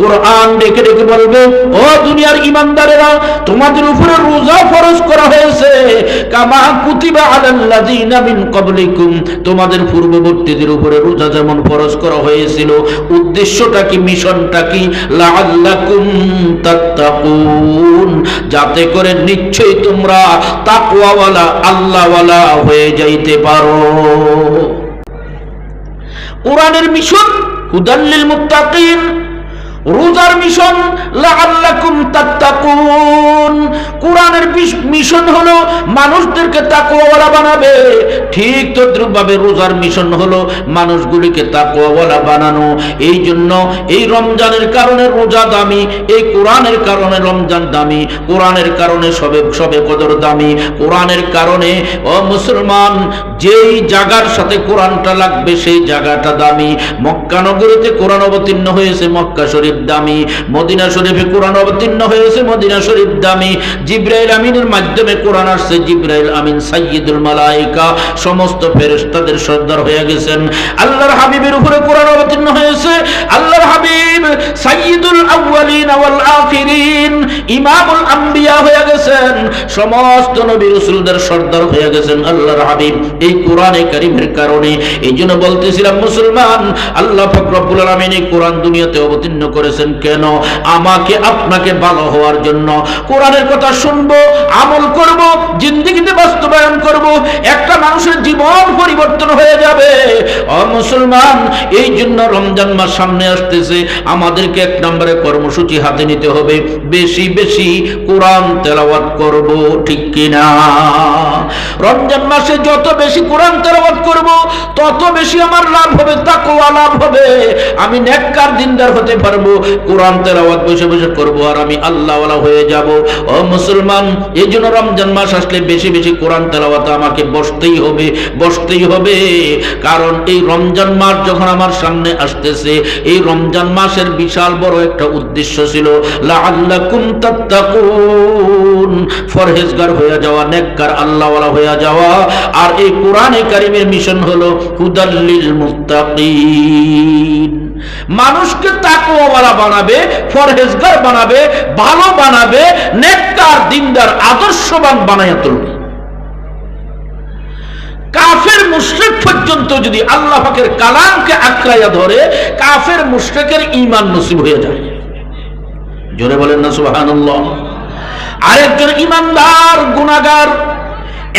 কোরআন ডেকে ডেকে বলবে, ও দুনিয়ার ঈমানদারেরা, তোমাদের উপরে রোজা ফরজ করা হয়েছে কামা কুতিবা আলাল্লাযীনা মিন ক্বাবলিকুম, তোমাদের পূর্ববর্তীদের উপরে রোজা যেমন ফরজ করা হয়েছিল। উদ্দেশ্যটা কি? মিশনটা কি? লাআল্লাকুম তাত্তাকুন, যাতে করে নিশ্চয়ই তোমরা তাকওয়াওয়ালা আল্লাহওয়ালা হয়ে যাইতে পারো। কোরআনের মিশন হুদাল লিল মুত্তাকিন, রোজার মিশন লাআল্লাকুম তাত্তাকুন। কোরআনের মিশন হলো মানুষদেরকে তাকওয়াওয়ালা বানাবে, ঠিক তদ্রুপভাবে রোজার মিশন হলো মানুষগুলিকে তাকওয়াওয়ালা বানানো। এই জন্য এই রমজানের কারণে রোজা দামি, এই কোরআনের কারণে রমজান দামি, কোরআনের কারণে সবে কদর দামি, কোরআনের কারণে ও মুসলমান যেই জায়গার সাথে কোরআনটা লাগবে সেই জায়গাটা দামি। মক্কা নগরীতে কোরআন অবতীর্ণ হয়েছে, মক্কা শরীফ দামি। মদিনা শরীফে কোরআন অবতীর্ণ হয়েছে, মদিনা শরীফ দামি। জিবরাইল আমিনের মাধ্যমে কোরআন আসছে, জিবরাইল আমিন সাইয়্যিদুল মালায়েকা, সমস্ত ফেরেশতাদের সর্দার হয়ে গেছেন। আল্লাহর হাবিবের উপরে কোরআন অবতীর্ণ হয়েছে, আল্লাহর হাবিব সাইয়্যিদুল আউয়ালিন ওয়াল আখিরিন, ইমামুল আম্বিয়া হয়ে গেছেন, সমস্ত নবী রাসূলদের সর্দার হয়ে গেছেন আল্লাহর হাবিব এই কোরআনে কারীমের কারণে। এই জন্য বলতেছিলাম মুসলমান, আল্লাহ পাক রব্বুল আলামিন এই কোরআন দুনিয়াতে অবতীর্ণ করেছেন কেন? আমাকে আপনাকে ভালো হওয়ার জন্য। কোরআনের কথা শুনবো, আমল করব, জিন্দেগিতে বাস্তবায়ন করব, একটা মানুষের জীবন পরিবর্তন হয়ে যাবে। ও মুসলমান, এই জন্য রমজান মাস সামনে আসতেছে, আমাদেরকে এক নম্বরে কর্মসূচি হাতে নিতে হবে, বেশি বেশি কোরআন তেলাওয়াত করব, ঠিক কিনা? রমজান মাসে যত বেশি কোরআন তেলাওয়াত করব তত বেশি আমার লাভ হবে, তাকওয়া লাভ হবে, আমি নেককার দিনদার হতে পারবো। কোরআন তেলাওয়াত বসে বসে করব আর আমি আল্লাহওয়ালা হয়ে যাব। ও মুসলমান, এই জন্য রমজান মাস আসলে বেশি বেশি কোরআন তেলাওয়াতে আমাকে বসতেই হবে, বসতেই হবে। কারণ এই রমজান মাস যখন আমার সামনে আসতেছে, এই রমজান মাসের বিশাল বড় একটা উদ্দেশ্য ছিল লাআল্লাকুম তাত্তাকুন, ফরহেজগার হয়ে যাওয়া, নেককার আল্লাহওয়ালা হয়ে যাওয়া। আর এই কোরআনে কারীমের মিশন হলো হুদাল্লিল মুত্তাকিন, মানুষকে তাকওয়াওয়ালা বানাবে, ফরহেজগার বানাবে, ভালো বানাবে, নেককার দিনদার আদর্শবান বানায়া তুলবে। কাফের মুশরিক পর্যন্ত যদি আল্লাহ পাকের কালামকে আঁকড়াইয়া ধরে, কাফের মুশরিকের ঈমান নসিব হয়ে যায়। জোরে বলেন না সুবহানাল্লাহ। আরেকজন ঈমানদার গুনাহগার,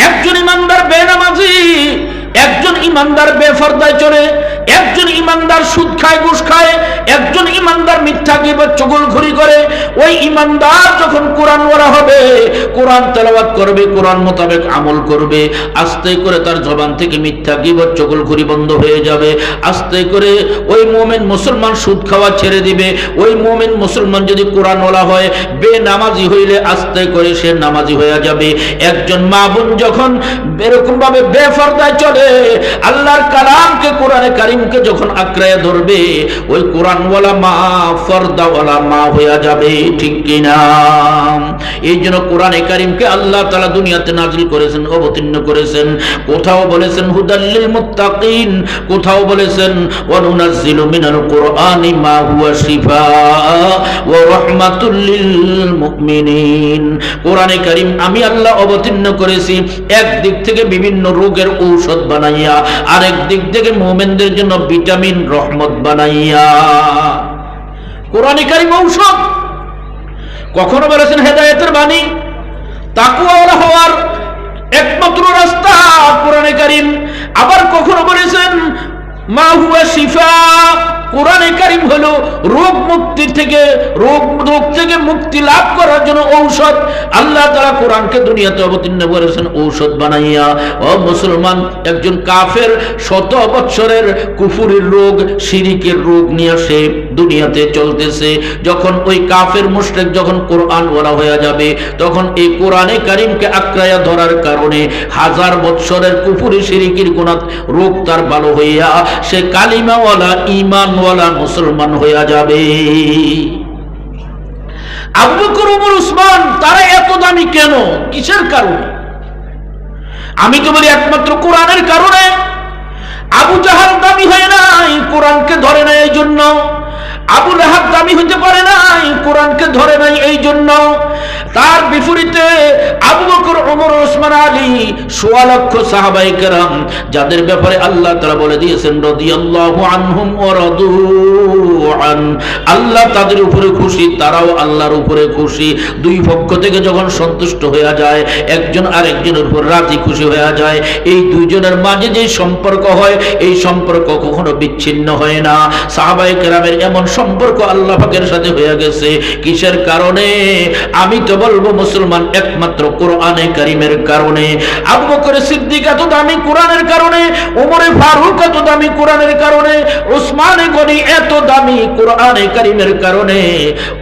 একজন ঈমানদার বেনামাজি, একজন ঈমানদার বেফরদায় চলে, একজন ঈমানদার সুদ খায়, ঘুষ খায়, একজন ঈমানদার মিথ্যা গীবত চুগলখড়ি করে। ওই ঈমানদার যখন কোরআনওয়ালা হবে, কোরআন তেলাওয়াত করবে, কোরআন মোতাবেক আমল করবে, আস্তে করে তার জবান থেকে মিথ্যা গীবত চুগলখড়ি বন্ধ হয়ে যাবে। আস্তে করে ওই মুমিন মুসলমান সুদ খাওয়া ছেড়ে দিবে। ওই মুমিন মুসলমান যদি কোরআনওয়ালা হয়, বেনামাজি হইলে আস্তে করে সে নামাজি হয়ে যাবে। একজন মা বোন যখন এরকম ভাবে বেফরদায় চলে, আল্লাহর কালামকে, কোরআনে কারীমকে যখন আঁকড়ায় ধরবে, ওই কোরআনওয়ালা মা ফরদাওয়ালা মা হয়ে যাবে, ঠিক কিনা? এই জন্য কোরআনে কারীমকে আল্লাহ তাআলা দুনিয়াতে নাজিল করেছেন, অবতীর্ণ করেছেন। কোথাও বলেছেন হুদাল্লিল মুত্তাকিন, কোথাও বলেছেন ওয়া নুনাজ্জিলু মিনাল কুরআনি মা হুয়া শিফাআ ওয়া রাহমাতুল লিল মুমিনিন। কোরআনে কারীম আমি আল্লাহ অবতীর্ণ করেছি একদিক থেকে বিভিন্ন রোগের ঔষধ বানাইয়া, আরেক দিক থেকে মুমিনদের জন্য ভিটামিন রহমত বানাইয়া। কোরআনে কারীম ঔষধ। কখনো বলেছেন হেদায়েতের বাণী, তাকওয়াওয়ালা হওয়ার একমাত্র রাস্তা কোরআনে কারীম। আবার কখনো বলেছেন মা হুয়া শিফা, কোরআনে কারীম হলো রোগ মুক্তি থেকে, রোগ থেকে মুক্তি লাভ করার জন্য ঔষধ। আল্লাহ তাআলা কোরআনকে দুনিয়াতে অবতীর্ণ করেছেন ঔষধ বানাইয়া। ও মুসলমান, একজন কাফের 100 বছরের কুফুরের রোগ, শিরিকের রোগ নিয়ে সে দুনিয়াতে চলতেছে। যখন ওই কাফের মুশরিক যখন কোরআনওয়ালা হয়ে যাবে, তখন এই কোরআনে কারীমকে আঁকড়াইয়া ধরার কারণে 1000 বছরের কুফুরি শিরিকের গুনাহ রোগ তার ভালো হইয়া সে কালিমাওয়ালা, ঈমানওয়ালা মুসলমান হইয়া যাবে। আবু বকর, ওমর, উসমান তারা এত দামি কেন? কিসের কারণে? আমি তো বলি একমাত্র কোরআনের কারণে। আবু জাহাল দামি হয় নাই, কোরআনকে ধরে নাই এই জন্য। আবু লাহাব দামি হইতে পারে নাই, কোরআনকে ধরে নাই এই জন্য। তার বিপরীতে আবু বকর, ওমর, ওসমান, আলী 1.5 লক্ষ সাহাবায়ে কেরাম, যাদের ব্যাপারে আল্লাহ তাআলা বলে দিয়েছেন রাদিয়াল্লাহু আনহুম ওয়া রাদু মারদুআন, আল্লাহ তাদের উপরে খুশি, তারাও আল্লাহর উপরে খুশি। দুই পক্ষ থেকে যখন সন্তুষ্ট হয়ে যায়, একজন আরেকজনের উপর রাজি খুশি হয়ে যায়, এই দুইজনের মাঝে যে সম্পর্ক হয়, এই সম্পর্ক কখনো বিচ্ছিন্ন হয় না। সাহাবায়ে কেরামের এমন সম্পর্ক আল্লাহ পাকের সাথে হয়ে গেছে। কিসের কারণে? আমি তো বলবো মুসলমান, একমাত্র কোরআনে কারীমের কারণে। আবু বকর সিদ্দিক এত দামি কোরআনের কারণে, ওমরে ফারুক এত দামি কোরআনের কারণে, উসমানে গনি এত দামি কোরআনে কারীমের কারণে।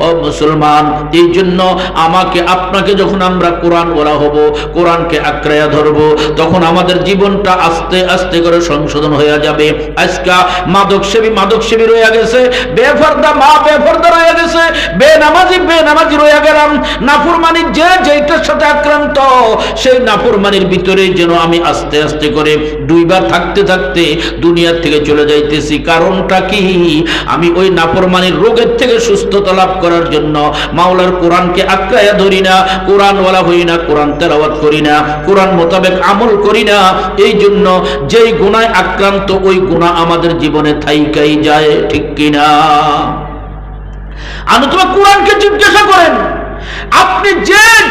ও মুসলমান, এই জন্য আমাকে আপনাকে যখন আমরা কোরআন ওয়ালা হব, কোরআনকে আঁকড়াইয়া ধরবো, তখন আমাদের জীবনটা আস্তে আস্তে করে সংশোধন হয়ে যাবে। আজকা মাদক সেবী রয়ে গেছে, বেফরদা মা বেফরদা রয়ে গেছে, বেনামাজি রয়ে গেলাম। নাফরমানি যেটার সাথে আক্রান্ত, সেই নাফরমানির ভিতরে যেন আমি আস্তে আস্তে করে দুইবার থাকতে থাকতে দুনিয়ার থেকে চলে যাইতেছি। কারণটা কি? আমি ওই নাফরমানির রোগের থেকে সুস্থতা লাভ করার জন্য মাওলার কোরআনকে আঁকড়াইয়া ধরি না, কোরআনওয়ালা হই না, কোরআন তেলাওয়াত করি না, কোরআন মোতাবেক আমল করি না। এই জন্য যেই গুনায় আক্রান্ত, ওই গুনাহ আমাদের জীবনে থাইকাই যায়, ঠিক কিনা? আমি তোমার কোরআনকে জিজ্ঞাসা করেন, আপনি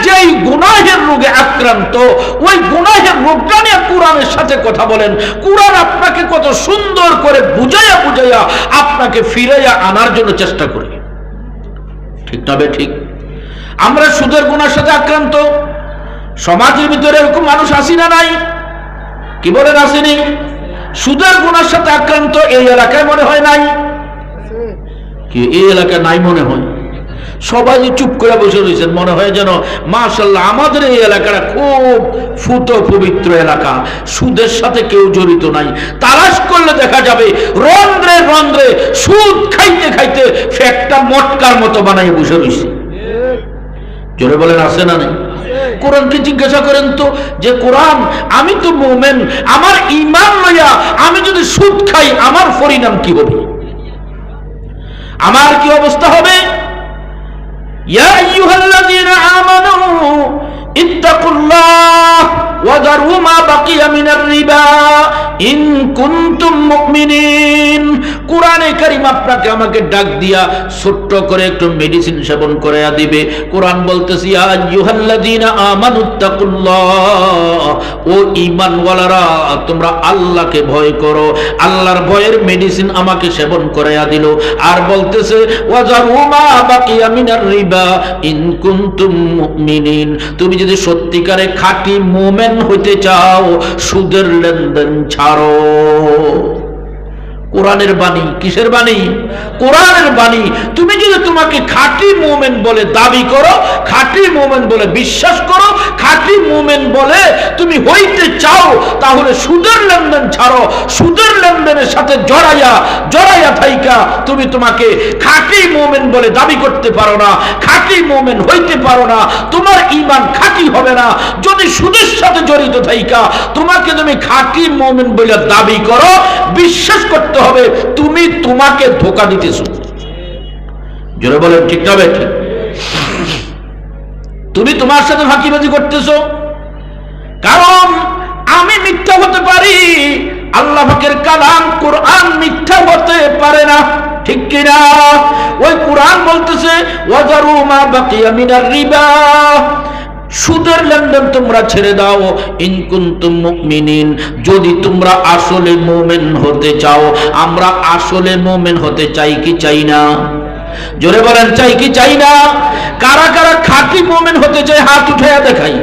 যেই গুনাহের রোগে আক্রান্ত, ওই গুনাহের রোগটা নিয়ে কোরআনের সাথে কথা বলেন। কোরআন আপনাকে কত সুন্দর করে বুঝাইয়া আপনাকে ফিরাইয়া আনার জন্য চেষ্টা করে, ঠিক না বে ঠিক? আমরা সুদের গুনার সাথে আক্রান্ত, সমাজের ভিতরে এরকম মানুষ আসি না নাই? কি বলেন, আসেনি? সুদের গুনার সাথে আক্রান্ত এই এলাকায় মনে হয় নাই? কি এই এলাকায় নাই মনে হয়? সবাই চুপ করে বসে রয়েছেন, মনে হয় যেন মাশাআল্লাহ আমাদের এই এলাকাটা খুব ফুটো পবিত্র এলাকা, সুদের সাথে কেউ জড়িত নাই। তালাশ করলে দেখা যাবে রন্ধ্রে রন্ধ্রে সুদ খাইতে খাইতে ফ্যাটটা মটকার মতো বানাই বসে রয়েছে। জোরে বলেন, আছে না নাই? কোরআনকে জিজ্ঞাসা করেন তো, যে কোরআন, আমি তো মুমিন, আমার ঈমান লইয়া আমি যদি সুদ খাই, আমার পরিণাম কি হবে? আমার কি অবস্থা হবে? ইয়া আইয়ুহাল্লাযীনা আমানু ইত্তাকুল্লাহ ওয়া যারু মা বাকিয়া মিনার রিবা ইন কুনতুম মুমিনিন। কোরআনে কারীম আপনাকে আমাকে ডাক দিয়া ছোট্ট করে একটু মেডিসিন সেবন করাইয়া দিবে। কোরআন বলতেছে, ইয়া আইয়ুহাল্লাযীনা আমানু ইত্তাকুল্লাহ, ও ঈমানওয়ালারা তোমরা আল্লাহকে ভয় করো। আল্লাহর ভয়ের মেডিসিন আমাকে সেবন করাইয়া দিল। আর বলতেছে, ওয়া যারু মা বাকিয়া মিনার রিবা ইন কুনতুম মুমিনিন, তুমি যদি সত্যিকারে খাঁটি মুমিন হইতে চাও, সুদের লেনদেন ছাড়ো। কোরআনের বাণী, কিসের বাণী? কোরআনের বাণী। তুমি যদি তোমাকে খাঁটি মুমিন বলে দাবি করো, খাঁটি মুমিন বলে বিশ্বাস করো, খাঁটি মুমিন বলে তুমি হইতে চাও, তাহলে সুদের লেনদেন ছাড়ো। সুদের লেনদেনের সাথে জড়াইয়া থাইকা তুমি তোমাকে খাঁটি মুমিন বলে দাবি করতে পারো না, খাঁটি মুমিন হইতে পারো না, তোমার ঈমান খাঁটি হবে না। যদি সুদের সাথে জড়িত থাইকা তুমি খাঁটি মুমিন বলে দাবি করো, বিশ্বাস করতে হবে তুমি তোমাকে ধোঁকা দিতেছ। জোরে বলেন, ঠিক না বে ঠিক? তুমি তোমার সাথে ফাঁকিবাজি করতেছ। কারণ আমি মিথ্যা হতে পারি, আল্লাহ পাকের কালাম কোরআন মিথ্যা হতে পারে না, ঠিক কিনা? ওই কোরআন বলতেছে, ওয়াজারু মা বাকিয়া মিনার রিবা, সুদের লেনদেন তোমরা ছেড়ে দাও, ইন কুনতুম মুমিনিন, যদি তোমরা আসলে মুমিন হতে চাও। আমরা আসলে মুমিন হতে চাই কি চাই না? জোরে বলেন, চাই কি চাই না? কারা কারা খাঁটি মুমিন হতে চায় হাত উঠাইয়া দেখাই।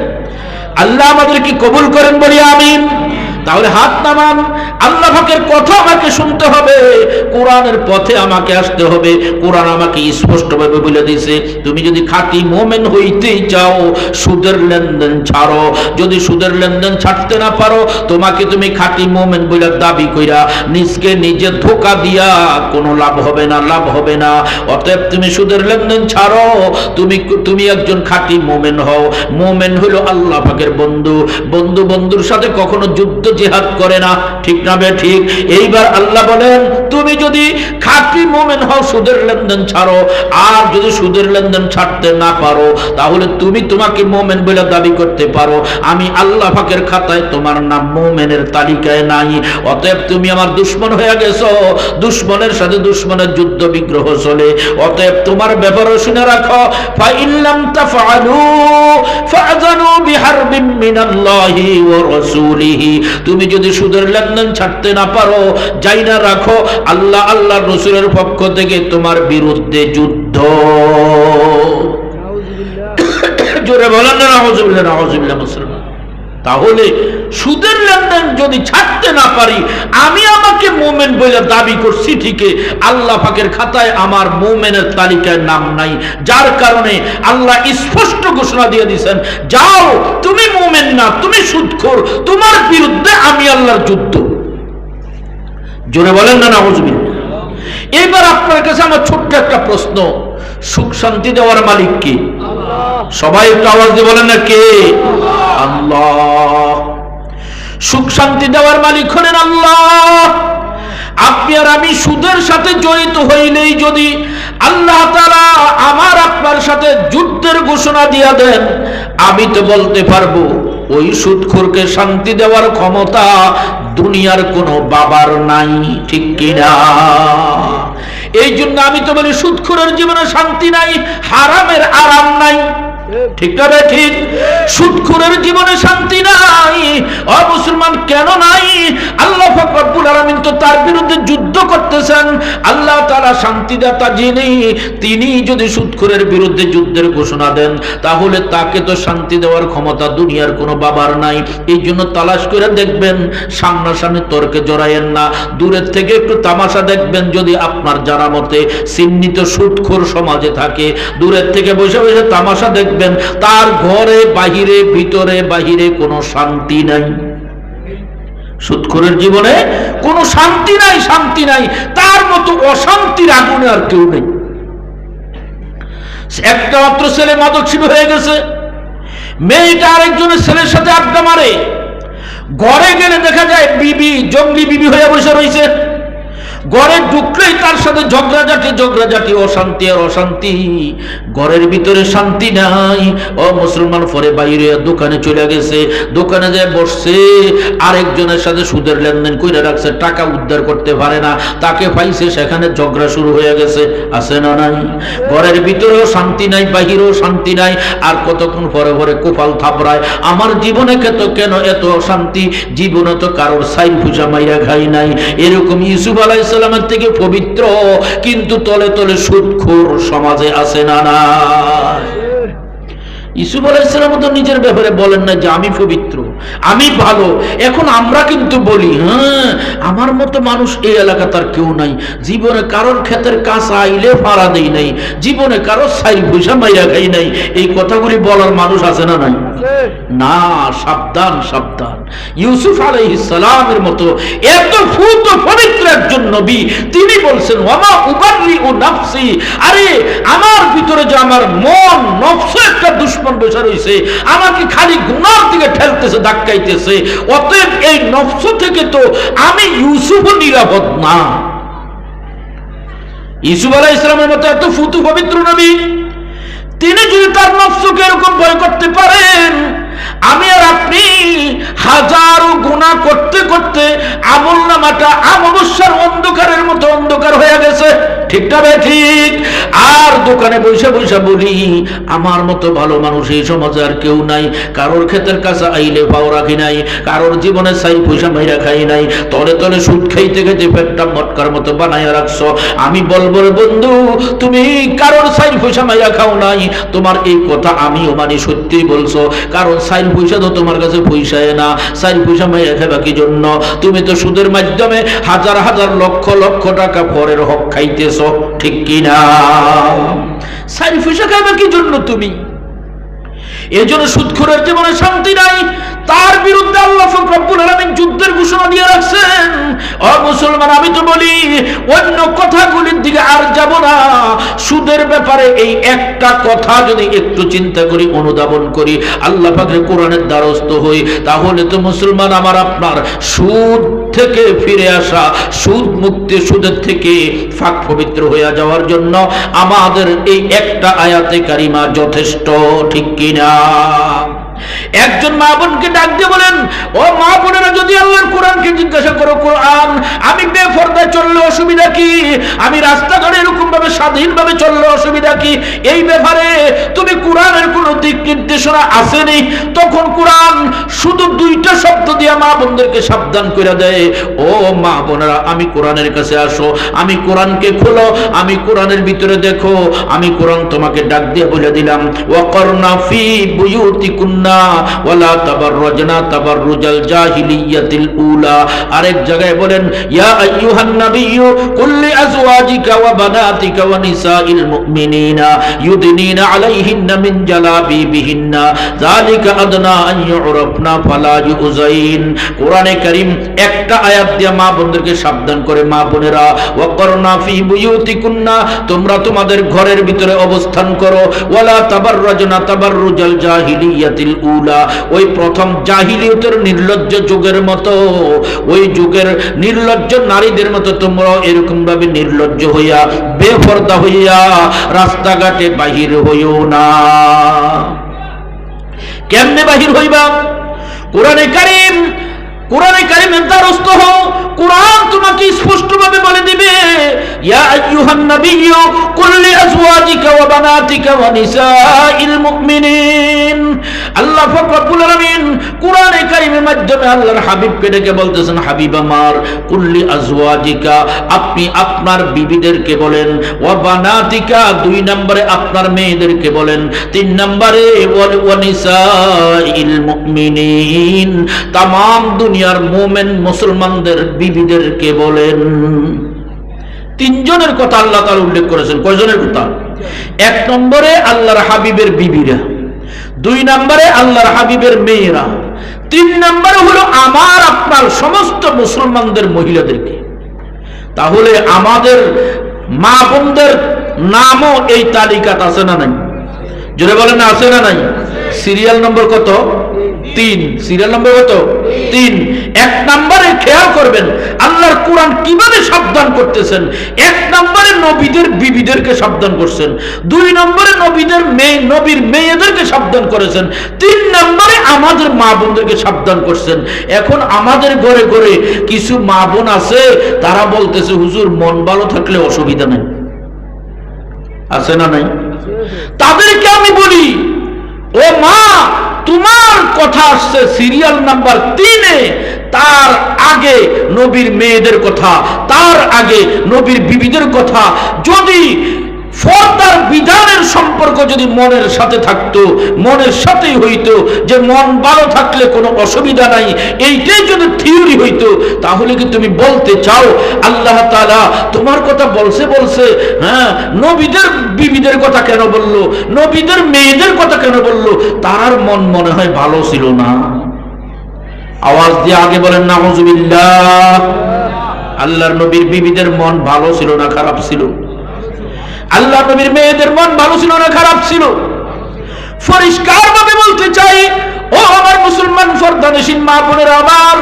আল্লাহ আমাদেরকে কবুল করেন, বলি আমিন। তাহলে হাত নামান। আল্লাহ পাকের কথা আমাকে শুনতে হবে, কোরআনের পথে আমাকে আসতে হবে। কোরআন আমাকে স্পষ্টভাবে বলে দিয়েছে, তুমি যদি খাঁটি মুমিন হইতে চাও, সুদের লেনদেন ছাড়ো। যদি সুদের লেনদেন ছাড়তে না পারো, তোমাকে তুমি খাঁটি মুমিন বলে দাবি কইরা নিজকে নিজে ধোঁকা দিয়া কোনো লাভ হবে না, লাভ হবে না। অতএব তুমি সুদের লেনদেন ছাড়ো, তুমি একজন খাঁটি মুমিন হও। মুমিন হলো আল্লাহ পাকের বন্ধু। বন্ধুর সাথে কখনো যুদ্ধ জিহাদ করে না, ঠিক না বে ঠিক? এইবার আল্লাহ বলেন তুমি যদি খাঁটি মুমিন হও সুদের লেনদেন ছাড়ো, আর যদি সুদের লেনদেন ছাড়তে না পারো তাহলে তুমি তোমাকে মুমিন বলে দাবি করতে পারো, আমি আল্লাহ পাকের খাতায় তোমার নাম মুমিনের তালিকায় নাই, অতএব তুমি আমার দুশমন হয়ে গেছো, দুশমনের সাথে দুশমনের যুদ্ধ বিগ্রহ চলে, অতএব তোমার ব্যাপারে শুনে রাখো ফাইল্লাম তাফআলু ফাযানু বিহারবিন মিনাল্লাহি ওয়া রাসূলিহি, তুমি যদি সুদের লেনদেন ছাড়তে না পারো যাই না রাখো আল্লাহ আল্লাহর রাসূলের পক্ষ থেকে তোমার বিরুদ্ধে যুদ্ধ। জোরে বলেন না নাউযুবিল্লাহ, নাউযুবিল্লাহ মুসলমান। তাহলে সুদের লেনদেন যদি ছাড়তে না পারি, আমি আমাকে মুমিন বলে দাবি করছি ঠিকই, আল্লাহ পাকের খাতায় আমার মুমিনের তালিকায় নাম নাই, যার কারণে আল্লাহ স্পষ্ট ঘোষণা দিয়ে দিয়েছেন যাও তুমি মুমিন না, তুমি সুদখোর, তোমার বিরুদ্ধে আমি আল্লাহর যুদ্ধ। জোরে বলেন না নাউযুবিল্লাহ। এবার আপনার কাছে আমার ছোট্ট একটা প্রশ্ন, সুখ শান্তি দেওয়ার মালিক কে? সবাই একটু আওয়াজ দিয়ে বলেন না কে? আল্লাহ। সুখ শান্তি দেওয়ার মালিক হলেন আল্লাহ। আপনি আর আমি সুদের সাথে জড়িত হইলেই যদি আল্লাহ তাআলা আমার আপনার সাথে যুদ্ধের ঘোষণা দিয়া দেন, আমি তো বলতে পারবো ওই সুদখোরকে শান্তি দেওয়ার ক্ষমতা দুনিয়ার কোনো বাবার নাই, ঠিক কিনা? এই জন্য আমি তো বলি সুদখোরের জীবনে শান্তি নাই, হারামের আরাম নাই, ঠিক না ঠিক? সুদখোরের জীবনে শান্তি নাই। ও মুসলমান, কেন নাই? আল্লাহ পাক রব্বুল আলামিন তো তার বিরুদ্ধে যুদ্ধ করতেছেন। আল্লাহ তাআলা শান্তিদাতা যিনি, তিনি যদি সুদখোরের বিরুদ্ধে যুদ্ধের ঘোষণা দেন তাহলে তাকে তো শান্তি দেওয়ার ক্ষমতা দুনিয়ার কোনো বাবার নাই। এই জন্য তালাশ করে দেখবেন, সামনাসামনি তর্কে জড়ায়েন না, দূরের থেকে একটু তামাশা দেখবেন। যদি আপনার জানা মতে চিহ্নিত সুদখোর সমাজে থাকে, দূরের থেকে বসে বসে তামাশা দেখবেন, তার ঘরে বাহিরে ভিতরে বাহিরে কোনো শান্তি নাই। সুদখোরের জীবনে কোনো শান্তি নাই, শান্তি নাই, তার মতো অশান্তির আগুনে আর কেউ নেই। একটা মাত্র ছেলে মাদকসেবী হয়ে গেছে, মেয়েটা আরেকজনের ছেলের সাথে আড্ডা মারে, ঘরে গেলে দেখা যায় বিবি জঙ্গলি বিবি হয়ে বসে রয়েছে, ঘরে ঢুকলেই তার সাথে ঝগড়াঝাটি, অশান্তি আর অশান্তি, ঘরের ভিতরে শান্তি নাই। ও মুসলমান, পরে বাইরে দোকানে চলে গেছে, দোকানে যায় বসছে, আরেকজনের সাথে সুদের লেনদেন করে রাখছে, টাকা উদ্ধার করতে পারে না, তাকে পাইছে, সেখানে ঝগড়া শুরু হয়ে গেছে, আছে না নাই? ঘরের ভিতরেও শান্তি নাই, বাহিরেও শান্তি নাই, আর কতক্ষণ পরে পরে কোপাল থাপড়ায়, আমার জীবনে কেন এত অশান্তি, জীবনে তো কারোর সাইন ফুসা মাইয়া খাই নাই। এরকম ইউসুফ আলাইহিস সালামের থেকে পবিত্র কিন্তু তলে তলে সুদখোর সমাজে আছে না না? ইউসুফ আলাইহিস সালাম তো নিজের ব্যাপারে বলেন না যে আমি পবিত্র, আমি ভালো। এখন আমরা কিন্তু বলি হ্যাঁ আমার মতো মানুষ এই এলাকা তার কেউ নাই, জীবনে কারোর ক্ষেতের কাছে আইলে ফাড়া দেই নাই, জীবনে কারোর সাইল পয়সা মাইয়া খাই নাই। এই কথাগুলি বলার মানুষ আছে না নাই? না, সাবধান সাবধান। ইউসুফ আলাইহিস সালামের মতো এত ফুত পবিত্র একজন নবী, তিনি বলছেন ওয়ামা উবাররিউ নাফসি, আরে আমার ভিতরে যে আমার মন নফস একটা দুশমন বসে রয়েছে, আমাকে খালি গুনার দিকে ঠেলতেছে, ধাক্কাইতেছে, অতএব এই নফস থেকে তো আমি ইউসুফ নিরাপদ না। ইউসুফ আলাইহিস সালামের মতো এত ফুতু পবিত্র নবী, তিনি যদি তার নফসকে এরকম ভয় করতে পারেন, আমি আর আপনি হাজারো গুনাহ করতে করতে আমলনামাটা অমাবস্যার অন্ধকারের মতো অন্ধকার হয়ে গেছে, ঠিক না ভাই ঠিক? আর দোকানে বসে বসে বলি আমার মতো ভালো মানুষ এই সমাজে আর কেউ নাই, কারোর ক্ষেতের কাছে আইলে পাও রাখি নাই, কারোর জীবনে সাই পয়সা মাইরা খাই নাই, তলে তলে সুদ খাইতে খাইতে পেটটা মটকার মতো বানাইয়া রাখছো। আমি বলবো বন্ধু, তুমি কারোর সাই পয়সা মাইরা খাও নাই, তোমার এই কথা আমিও মানি, সত্যিই বলছো, কারণ সাইল পয়সা তো তোমার কাছে পয়সায় না, সাইল পয়সা মাইয়া খাবা কি জন্য? তুমি তো সুদের মাধ্যমে হাজার হাজার লক্ষ লক্ষ টাকা পরের হক খাইতেছ, ঠিক কিনা? সাইল পয়সা খাইবা কি জন্য তুমি? এই জন্য সুদখোরের জীবনে শান্তি নাই, তার বিরুদ্ধে আল্লাহ পাক রব্বুল আলামিন যুদ্ধের ঘোষণা দিয়ে রাখছেন। ও মুসলমান, আমি তো বলি অন্য কথাগুলির দিকে আর যাব না, সুদের ব্যাপারে এই একটা কথা যদি একটু চিন্তা করি, অনুধাবন করি, আল্লাহ পাকের কোরআনের দ্বারস্থ হই, তাহলে তো মুসলমান আমার আপনার সুদ থেকে ফিরে আসা, সুদ মুক্তি, সুদের থেকে পাক পবিত্র হয়ে যাওয়ার জন্য আমাদের এই একটা আয়াতে কারিমা যথেষ্ট, ঠিক কিনা? একজন মা বোনকে ডাক দিয়ে বলেন, ও মা বোনেরা, যদি আল্লাহর কোরআনকে জিজ্ঞাসা করো, কোরআন আমি বেপরদায় চললে অসুবিধা কি, আমি রাস্তাঘাটে এরকম ভাবে স্বাধীনভাবে চললে অসুবিধা কি, এই ব্যাপারে তুমি কোরআনের কোন দিক নির্দেশনা আসেনি? তখন কোরআন শুধু দুইটা শব্দ দিয়ে মা বোনদেরকে সাবধান করে দেয়, ও মা বোনেরা, আমি কোরআনের কাছে আসো, আমি কোরআনকে খোলো, আমি কোরআনের ভিতরে দেখো, আমি কোরআন তোমাকে ডাক দিয়ে বলে দিলাম, ওয়াকরনা ফি বুয়ুতিকুন্না ওয়ালা তাবাররাজনা তাবাররুজাল জাহিলিয়াতিল উলা। আরেক জায়গায় বলেন, ইয়া আইয়ুহান নাবিয়্যু কুল লিআজওয়াজিকা ওয়া বানাতিকা ওয়া নিসাইল মুমিনিনা ইউদনিনা আলাইহিন্না মিন জালাবিবিহিন্না যালিকা আদনা আন ইউরাফনা ফালা ইউযাইন। কোরআনে কারীম একটা আয়াত দিয়ে মা বোনদেরকে সাবধান করে, মা বোনেরা, ওয়াকরনা ফি বুয়ুতিকুন্না, তোমরা তোমাদের ঘরের ভিতরে অবস্থান করো, ওয়ালা তাবাররাজনা তাবাররুজাল জাহিলিয়াতিল উলা, ওই প্রথম জাহিলিয়তের নির্লজ্জ যুগের মতো, ওই যুগের নির্লজ্জ নারীদের মতো তোমরা এরকম ভাবে নির্লজ্জ হইয়া, বেপরদা হইয়া রাস্তাঘাটে বাহির হইও না। কেমনে বাহির হইবা? কোরআনে কারীমের দ্বারস্থ হও। কোরআন তোমাকে স্পষ্টভাবে বলে দিবে, ইয়া আইয়ুহান নাবিয়্যু কুল লিআজওয়াজিকা ওয়া বানাতিকা ওয়া নিসাইল মুমিনিন। আল্লাহ পাক রব্বুল আলামিন কোরআনে কারীমের মাধ্যমে আল্লাহর হাবিবকে ডেকে বলতেছেন, হাবিব আমার, কুল লিআজওয়াজিকা, আপনি আপনার বিবিদেরকে বলেন, ওয়া বানাতিকা, দুই নম্বরে আপনার মেয়েদেরকে বলেন, তিন নম্বরে ওয়া নিসাইল মুমিনিন, তামাম দুনিয়ার মুমিন মুসলমানদের বিবিদেরকে বলেন। তিনজনের কথা আল্লাহ তাআলা উল্লেখ করেছেন। কয়জনের কথা? এক নম্বরে আল্লাহর হাবিবের বিবিরা, দুই নম্বরে আল্লাহর হাবিবের মেয়েরা, তিন নম্বরে হলো আমার আপনার সমস্ত মুসলমানদের মহিলাদেরকে। তাহলে আমাদের মা বোনদের নামও এই তালিকাতে আছে না নাই? জোরে বলেন, আছে না নাই? সিরিয়াল নম্বর কত? 3। সিরিয়াল নম্বর কত? 3। এক নম্বরে খেয়াল করবেন আল্লাহর কোরআন কিভাবে সাবধান করতেছেন। এক নম্বরে নবীদের বিবিদেরকে সাবধান করছেন, দুই নম্বরে নবীর মেয়েদেরকে সাবধান করেছেন, তিন নম্বরে আমাদের মা বোনদেরকে সাবধান করছেন। এখন আমাদের ঘরে ঘরে কিছু মা বোন আছে, তারা বলতেছে, হুজুর, মন ভালো থাকলে অসুবিধা নেই। আছে না নাই? তাদেরকে আমি বলি, ও মা, তোমার কথা আসছে সিরিয়াল নাম্বার 3-এ, তার আগে নবীর মেয়েদের কথা, তার আগে নবীর বিবিদের কথা। যদি পর্দার বিধানের সম্পর্ক যদি মনের সাথে থাকতো, মনের সাথেই হইতো যে মন ভালো থাকলে কোনো অসুবিধা নাই, এইটাই যদি থিওরি হইতো, তাহলে কি তুমি বলতে চাও আল্লাহ তাআলা তোমার কথা বলছে, হ্যাঁ, নবীদের বিবিদের কথা কেন বললো, নবীদের মেয়েদের কথা কেন বললো? তার মন মনে হয় ভালো ছিল না। আওয়াজ দিয়ে আগে বলেন নাউযুবিল্লাহ। আল্লাহর নবীর বিবিদের মন ভালো ছিল না খারাপ ছিল? আল্লাহ নবীর মেয়েদের মন ভালো ছিল না খারাপ ছিল? পরিষ্কার ভাবে বলতে চাই, ও আমার মুসলমান পর্দানশীল মা বোনেরা আমার,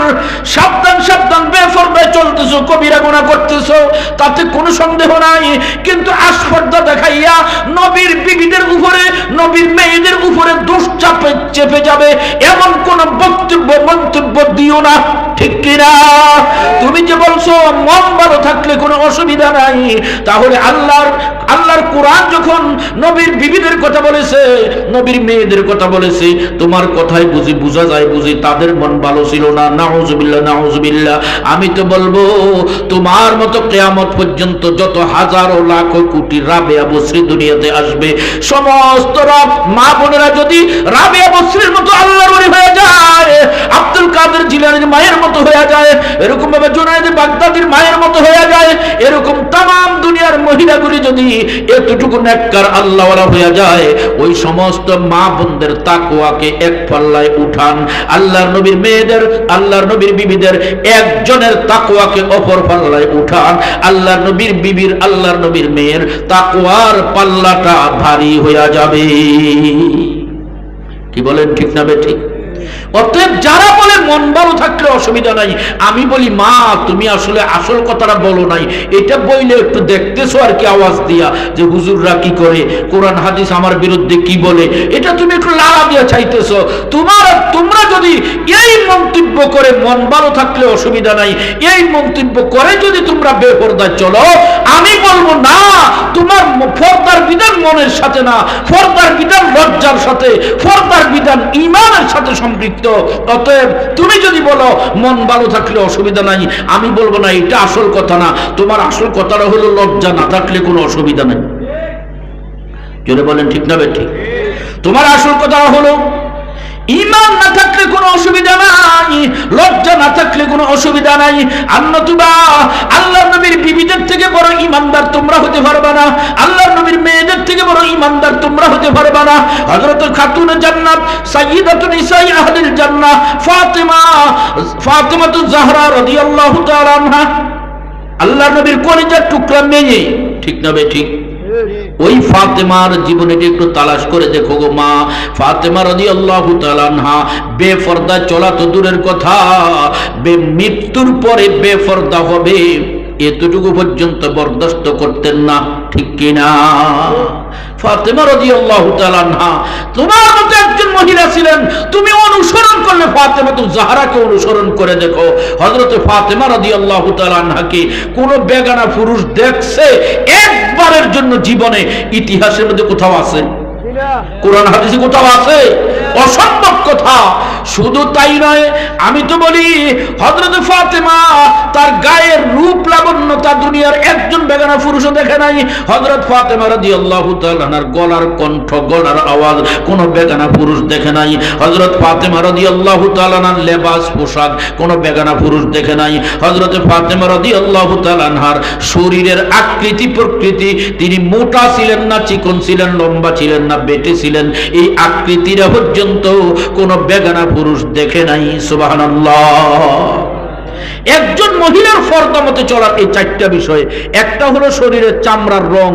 সাবধান সাবধান, বেপরদায় চলতেছো, কবিরা গুনাহ করতেছো, তাতে কোনো সন্দেহ নাই। কিন্তু আস্পর্ধা দেখাইয়া নবীর বিবিদের উপরে, নবীর মেয়েদের উপরে দোষ চেপে যাবে এমন কোন বক্তব্য মন্তব্য দিও না, ঠিক কিনা? তুমি যে বলছো মন ভালো থাকলে কোনো অসুবিধা নাই, তাহলে আল্লাহর কোরআন যখন নবীর বিবিদের কথা বলেছে, নবীর মেয়েদের কথা বলেছে, তোমার কথাই বোঝা যায় তাদের মন ভালো ছিল না। নাউযুবিল্লাহ, নাউযুবিল্লাহ। আমি তো বলবো, তোমার মতো কিয়ামত পর্যন্ত যত হাজারো লাখ কোটি রাবেয়া বসরি দুনিয়াতে আসবে, সমস্ত মা বোনেরা যদি রাবেয়া বসরির মতো আল্লাহর ওলি হয়ে যায়, আব্দুল কাদের জিলানীর মায়ের মতো হয়ে যায়, এরকম ভাবে জুনায়েদ বাগদাদির মায়ের মতো হয়ে যায়, এরকম তামাম দুনিয়ার মহিলাগুলি যদি এতটুকু নেককার আল্লাহওয়ালা হয়ে যায়, ওই সমস্ত মা বোনদের তাকওয়াকে এক পাল্লায় উঠান, আল্লাহর নবীর মেয়েদের, আল্লাহর নবীর বিবিদের একজনের তাকওয়াকে অপর পাল্লায় উঠান, আল্লাহর নবীর বিবির, আল্লাহর নবীর মেয়ের তাকওয়ার পাল্লাটা ভারী হয়ে যাবে। কি বলেন, ঠিক না বেঠিক? অতএব যারা বলে মন ভালো থাকলে অসুবিধা নাই, আমি বলি মা তুমি আসলে আসল কথাটা বলো নাই, এটা বইলে একটু দেখতেছো আর কি আওয়াজ দিয়া যে হুজুররা কি করে, কোরআন হাদিস আমার বিরুদ্ধে কি বলে, এটা তুমি একটু লাড়া দিয়া চাইতেছো। তোমরা যদি এই মন্তব্য করে মন ভালো থাকলে অসুবিধা নাই, এই মন্তব্য করে যদি তোমরা বেপরদায় চলো, আমি বলবো না, তোমার পর্দার বিধান মনের সাথে না, পর্দার বিধান লজ্জার সাথে, পর্দার বিধান ঈমানের সাথে সম্পৃক্ত। অতএব তুমি যদি বলো মন ভালো থাকলে অসুবিধা নাই, আমি বলবো না এটা আসল কথা না, তোমার আসল কথাটা হলো লজ্জা না থাকলে কোনো অসুবিধা নাই। জোরে বলেন, ঠিক না বেঠিক? তোমার আসল কথা হলো ঈমান না থাকলে কোনো অসুবিধা নাই, লজ্জা না থাকলে কোনো অসুবিধা নাই। আন্নতুবা আল্লাহর নবীর বিবিদের থেকে বড় ঈমানদার তোমরা হতে পারবে না, আল্লাহর নবীর মেয়েদের থেকে বড় ঈমানদার তোমরা হতে পারবে না। হযরত খাতুনে জান্নাত সাইয়্যিদাতুন নিসাই আহলিল জান্নাহ ফাতিমাতুজ জাহরা রাদিয়াল্লাহু তাআলা আনহা, আল্লাহর নবীর কলিজার টুকরা মেয়ে, ঠিক না বেঠিক? ওই ফাতেমার জীবনেটি একটু তালাশ করে দেখো গো মা। ফাতেমা রাদিয়াল্লাহু তাআলা আনহা বেপরদা চলা তো দূরের কথা, মৃত্যুর পরে বেপরদা হবে এতটুকু পর্যন্ত বরদাস্ত করতেন না, ঠিক কিনা? ফাতেমা রাদিয়াল্লাহু তাআলা আনহা তোমার মতো একজন মহিলা ছিলেন, তুমি অনুসরণ করলে ফাতেমাতুজ জাহরাকে অনুসরণ করে দেখো। হযরত ফাতেমা রাদিয়াল্লাহু তাআলা আনহাকে কোন বেগানা পুরুষ দেখছে একবারের জন্য জীবনে? ইতিহাসের মধ্যে কোথাও আছে? কোরআন হাদিসে কোথাও আছে? অসম্ভব কথা। শুধু তাই নয়, আমি তো বলি হযরত ফাতেমা তার গায়ের রূপ লাবণ্যতা দুনিয়ার একজন বেগানা পুরুষও দেখে নাই। হযরত ফাতেমা রাদিয়াল্লাহু তাআলা আনহার গলার কণ্ঠ, গলার আওয়াজ কোন বেগানা পুরুষ দেখে নাই। হযরত ফাতেমা রাদিয়াল্লাহু তাআলা আনহার লেবাস পোশাক কোন বেগানা পুরুষ দেখে নাই। হযরত ফাতেমা রাদিয়াল্লাহু তাআলা আনহার শরীরের আকৃতি প্রকৃতি, তিনি মোটা ছিলেন না, চিকন ছিলেন, লম্বা ছিলেন না, বেটে ছিলেন, এই আকৃতিরা পর্যন্ত কোন বেগানা পুরুষ দেখে নাই। সুবহানাল্লাহ। একজন মহিলার ফর্দা মতে চলার এই চারটা বিষয়, একটা হলো শরীরের চামড়ার রং,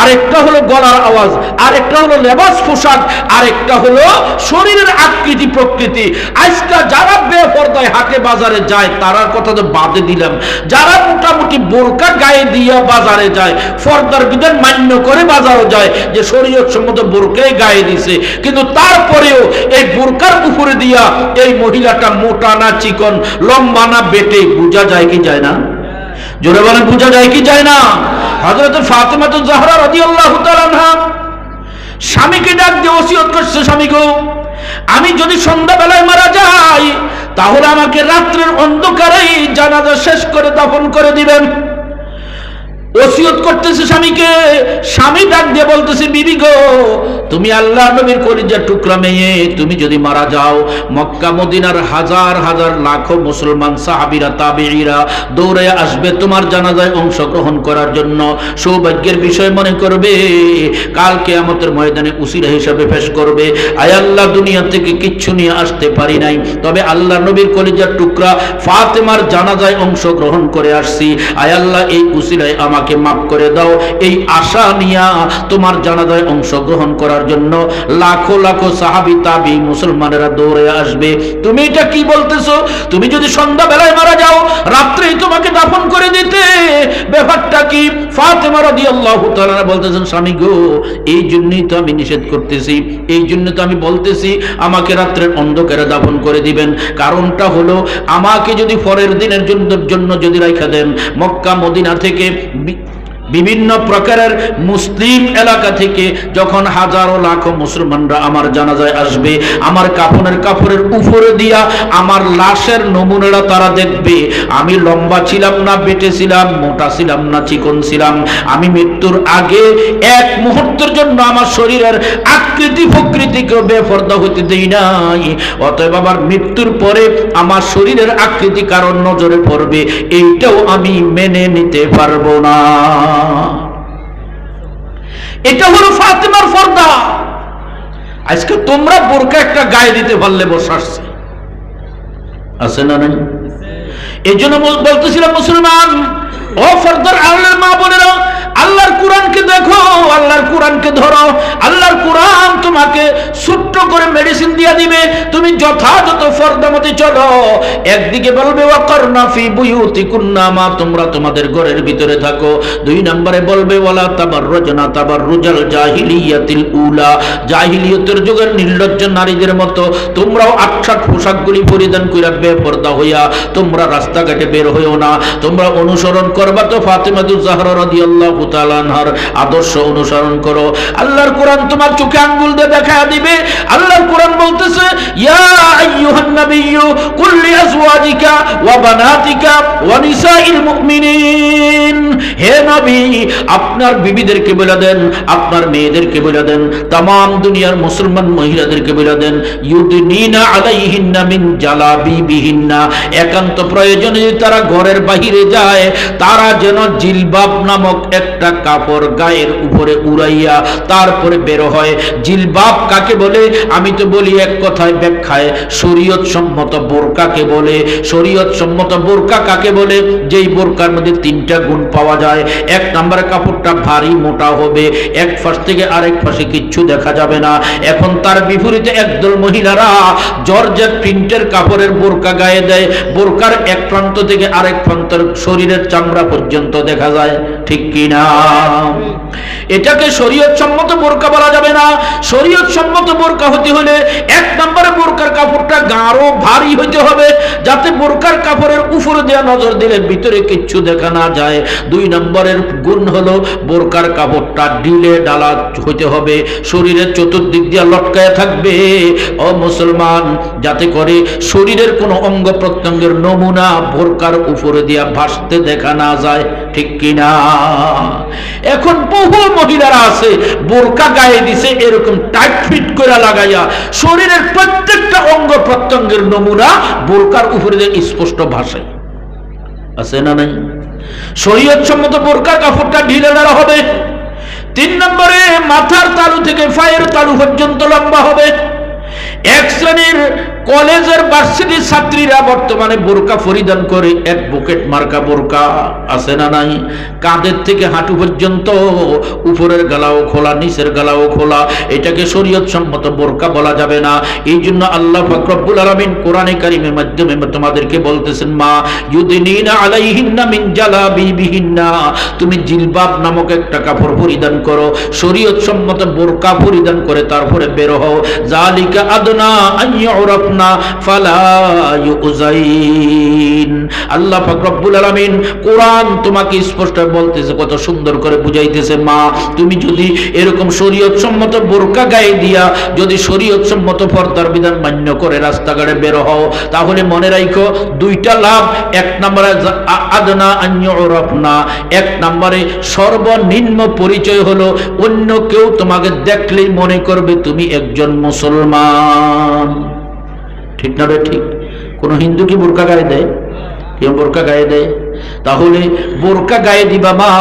আরেকটা হলো গলার আওয়াজ, আরেকটা হলো লেবাস পোশাক, আরেকটা হলো শরীরের আকৃতি প্রকৃতি। আজকে যারা বেপরদায় হাটে বাজারে যায় তারার কথা তো বাদে দিলাম, যারা মোটামুটি বোরকা গায়ে দিয়ে বাজারে যায়, পর্দার বিধান মান্য করে বাজারও যায়, যে শরীয়ত সম্মত বোরকাই গায়ে দিছে, কিন্তু তারপরেও এই বোরকার উপরে দিয়া এই মহিলাটা মোটা না চিকন, লম্বা না বেটে, বোঝা যায় কি যায় না? জোরে বলেন, বোঝা যায় কি যায় না? হযরত ফাতেমাতুজ জাহরা রাদিয়াল্লাহু তাআলা আনহা স্বামীকে ডাক দিয়ে ওসিয়ত করছে, স্বামী গো, আমি যদি সন্ধ্যাবেলায় মারা যাই তাহলে আমাকে রাত্রের অন্ধকারেই জানাজা শেষ করে দাফন করে দিবেন। ওসিয়ত করতেছে স্বামীকে। স্বামী ডাক দিয়ে বলতেছে, বিবি গো, তুমি আল্লাহর নবীর কলিজার টুকরা মেয়ে, তুমি যদি মারা যাও মক্কা মদিনার হাজার হাজার লাখো মুসলমান সাহাবীরা তাবেঈরা দৌড়ে আসবে তোমার জানাজায় অংশগ্রহণ করার জন্য। সৌভাগ্যের বিষয় মনে করবে, কাল কিয়ামতের ময়দানে উসিলা হিসাবে পেশ করবে, আয় আল্লাহ দুনিয়া থেকে কিচ্ছু নিয়ে আসতে পারি নাই, তবে আল্লাহর নবীর কলিজার টুকরা ফাতেমার জানাজায় অংশগ্রহণ করে আসছি, আয় আল্লাহ এই উসিলায় আমাকে মাফ করে দাও। এই আশা নিয়া তোমার জানাজায় অংশগ্রহণ করার জন্য লাখো লাখো সাহাবী তাবী মুসলমানেরা দৌড়ে আসবে। তুমি এটা কি বলতেছো? তুমি যদি সন্ধ্যা বেলায় মারা যাও রাত্রেই তোমাকে দাফন করে দিতে, ব্যাপারটা কি? ফাতেমা রাদিয়াল্লাহু তাআলা বলতেছেন, স্বামী গো, এই জন্যই তো আমি নিষেধ করতেছি, এই জন্য তো আমি বলতেছি আমাকে রাত্রের অন্ধকারে দাফন করে দিবেন। কারণটা হলো, আমাকে যদি পরের দিনের জন্য যদি রাখা দেন, মক্কা মদিনা থেকে বিভিন্ন প্রকারের মুসলিম এলাকা থেকে যখন হাজারো লাখো মুসলমানরা আমার জানাজায় আসবে, আমার কাপড়ের উপরে দিয়া আমার লাশের নমুনাটা তারা দেখবে, আমি লম্বা ছিলাম না বেটে ছিলাম, মোটা ছিলাম না চিকন ছিলাম, আমি মৃত্যুর আগে এক মুহূর্তের জন্য আমার শরীরের আকৃতি প্রকৃতিকে বেপরদা হতে দেই নাই। অতএব আবার মৃত্যুর পরে আমার শরীরের আকৃতি কারণ নজরে পড়বে, এইটাও আমি মেনে নিতে পারবো না। এটা হলো ফাতেমার পর্দা। আজকে তোমরা বোরকা একটা গায়ে দিতে পারলে বসাচ্ছে আছে না নাই? এই জন্য বলতেছিলাম মুসলমান ও ফরদার আল্লাহর মা বোনেরা, আল্লাহর কোরআনকে দেখো, আল্লাহর কোরআনকে ধরো। আল্লাহর কোরআন তোমাকে ছোট্ট করে মেডিসিন দিয়ে দিবে, তুমি যথাযথ ফরদা মতে চলো। একদিকে বলবে ওয়াকারনা ফি বুয়ুতিকুন্না, মা তোমরা তোমাদের ঘরের ভিতরে থাকো। দুই নম্বরে বলবে ওয়ালা তাবাররুজনা তাবাররুজাল জাহিলিয়াতিল উলা, জাহিলিয়তের যুগের নির্লজ্জ নারীদের মতো তোমরাও আটসাট পোশাকগুলি পরিধান করে বেপরদা হইয়া তোমরা রাস্তাঘাটে বের হইও না। তোমরা অনুসরণ করবা তো ফাতেমাতুজ জাহরা রাদিয়াল্লাহু তাআলা আনহার আদর্শ অনুসরণ করো। আল্লাহর কোরআন তোমার চোখে আঙ্গুল দিয়ে দেখায়া দিবে। আল্লাহর কোরআন বলতেছে ইয়া আইয়ুহান নাবিয়্যু কুল লিআজওয়াজিকা ওয়া বানাতিকা ওয়া নিসাইল মুমিনিন, হে নবী আপনার বিবিদেরকে বলে দেন, আপনার মেয়েদেরকে বলে দেন, तमाम দুনিয়ার মুসলমান মহিলাদেরকে বলে দেন ইউদনিনা আলাইহিন্না মিন জালাবিবিহিন্না, একান্ত প্রয়োজনে যদি তারা ঘরের বাহিরে যায় তারা যেন জিলবাব নামক একটা কাপড় গায়ের উপরে উড়াইয়া তারপরে বের হয়। জিলবাব কাকে বলে? আমি তো বলি এক কথায় ব্যাখ্যায় শরীয়ত সম্মত বোরকাকে বলে। শরীয়ত সম্মত বোরকা কাকে বলে? যেই বোরকার মধ্যে তিনটা গুণ পাওয়া যায়। এক নম্বরে কাপড়টা ভারী মোটা হবে, এক পাশ থেকে আরেক পাশে কিচ্ছু দেখা যাবে না। এখন তার বিপরীতে একদল মহিলারা জর্জেট প্রিন্টের কাপড়ের বোরকা গায়ে দেয়, বোরকার এক প্রান্ত থেকে আরেক প্রান্তের শরীরের চামড়া পর্যন্ত দেখা যায়, ঠিক কিনা? এটাকে শরীয়ত সম্মত বোরকা বলা যাবে না। শরীয়ত সম্মত বোরকা হতে হলে এক নম্বরে বোরকার কাপড়টা গাঢ় ভারী হইতে হবে, যাতে বোরকার কাপড়ের উপরে দেওয়া নজর দিলে ভিতরে কিচ্ছু দেখা না যায়। দুই নম্বরের গুণ হলো বোরকার কাপড়টা ঢিলে ডালা হইতে হবে, শরীরের চতুর্দিক দিয়ে লটকায়া থাকবে ও মুসলমান, যাতে করে শরীরের কোনো অঙ্গ প্রত্যঙ্গের নমুনা বোরকার উপরে দিয়া ভাসতে দেখা না যায়, ঠিক কিনা? এখন বহু মহিলারা আছে বোরকা গায়ে দিছে এরকম টাইট ফিট করে লাগাইয়া শরীরের প্রত্যেকটা অঙ্গ প্রত্যঙ্গের নমুনা বোরকার উপরে স্পষ্ট ভাসে, আছে না নাই? শরীয়ত সম্মত বোরকার কাপড়টা ঢিলে ঢালা হবে। তিন নম্বরে মাথার তালু থেকে পায়ের তালু পর্যন্ত লম্বা হবে। এক শ্রেণীর কলেজের ভার্সিটির ছাত্রীরা বর্তমানে বোরকা পরিধান করে, অ্যাডভোকেট মার্কা বোরকা, আছে না নাই? কাঁধের থেকে হাঁটু পর্যন্ত, উপরের গলাও খোলা নিচের গলাও খোলা। এটাকে শরীয়ত সম্মত বোরকা বলা যাবে না। এই জন্য আল্লাহ পাক রব্বুল আলামিন কোরআনে কারীমের মাধ্যমে তোমাদেরকে বলতেছেন মা ইউদনিনা আলাইহিন্না মিন জালাবিবিহিন্না, তুমি জিলবাব নামক একটা কাপড় পরিধান করো, শরীয়ত সম্মত বোরকা পরিধান করে তারপরে বের হও। জালিকা আদনা আন ইউরাফনা ফালা ইউযাইন। আল্লাহ পাক রব্বুল আলামিন কোরআন তোমাকে স্পষ্ট বলতেছে, কত সুন্দর করে বুঝাইতেছে মা তুমি যদি এরকম শরীয়ত সম্মত বোরকা গায়ে দিয়া যদি শরীয়ত সম্মত পর্দার বিধান মান্য করে রাস্তাঘাটে বের হও, তাহলে মনে রাখো দুইটা লাভ। এক নম্বরে আদনা আন ইউরাফনা, এক নম্বরে সর্বনিম্ন পরিচয় হলো অন্য কেউ তোমাকে দেখলেই মনে করবে তুমি একজন মুসলমান, ঠিক না? ঠিক। কোন হিন্দু কি বোরকা গায়ে দেয়? কেউ বোরকা গায়ে দেয়? তাহলে বোরকা গায়ে দিবা মা,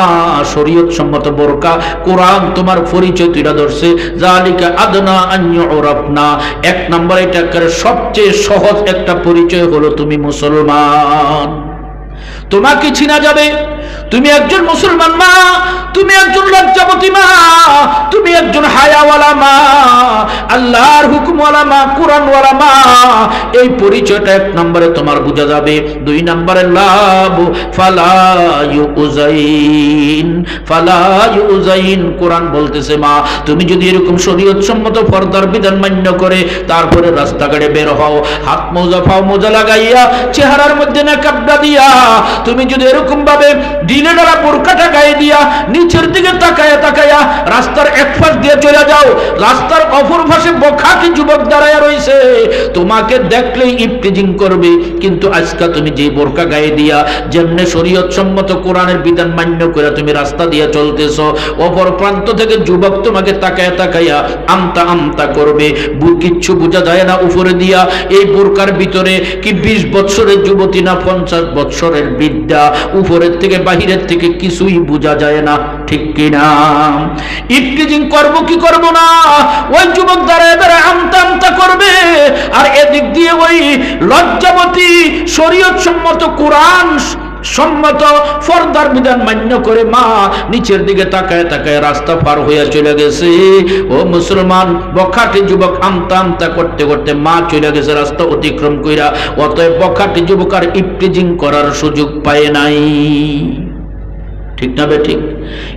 শরীয়ত সম্মত বোরকা। কোরআন তোমার পরিচয় তুলে ধরছে জালিকা আদনা আন ইউরাফনা। এক নম্বরে এটা সবচেয়ে সহজ একটা পরিচয় হলো তুমি মুসলমান। তোমাকে চিনা যাবে তুমি একজন মুসলমান মা, তুমি একজন লজ্জাবতী মা, তুমি একজন হায়াওয়ালা মা, আল্লাহর হুকুমওয়ালা মা, কোরআনওয়ালা মা। এই পরিচয়টা এক নম্বরে তোমার বোঝা যাবে। দুই নম্বরে লাভ ফালা ইউযাইন, ফালা ইউযাইন। কোরআন বলতেছে মা তুমি যদি এরকম শরীয়ত সম্মত পর্দার বিধান মান্য করে তারপরে রাস্তাঘাটে বের হও, হাত মোজা পাও মোজা লাগাইয়া চেহারার মধ্যে নাকাবটা দিয়া তুমি যদি এরকম ভাবে ঢিলে ঢালা বোরকাটা গায়ে দিয়া নিচের দিকে তাকায়া তাকায়া রাস্তার এক পাশ দিয়ে চলে যাও, রাস্তার অপর পাশে বখাটে যুবক দাঁড়ায়া রয়েছে, তোমাকে দেখলেই ইফতিজিং করবে। কিন্তু আজকে তুমি যে বোরকা গায়ে দিয়া যেমনে শরীয়ত সম্মত কোরআনের বিধান মান্য করে তুমি রাস্তা দিয়ে চলতেছো, অপর প্রান্ত থেকে যুবক তোমাকে তাকায়া তাকায়া আমতা আমতা করবে, কিচ্ছু বোঝা যায় না উপরে দিয়া এই বোরকার ভিতরে কি 20 বছরের যুবতী না 50 বছরের বিদ্যা, উপরের থেকে বাহিরের থেকে কিছুই বোঝা যায় না, ঠিক কিনা? ইফতিজিং করব কি করব না? ওই যুবক দাঁড়ায় দাঁড়ায় আমতা আমতা করবে, আর এদিক দিয়ে ওই লজ্জাবতী শরীয়ত সম্মত কোরআন সম্মত ফরদার বিধান মান্য করে মা নিচের দিকে তাকায় তাকায় রাস্তা পার হইয়া চলে গেছে। ও মুসলমান, বখাটে যুবক আমতা আমতা করতে করতে মা চলে গেছে রাস্তা অতিক্রম কইরা। অতএব বখাটে যুবক আর ইফটিজিং করার সুযোগ পায় নাই। ঠিক না ঠিক?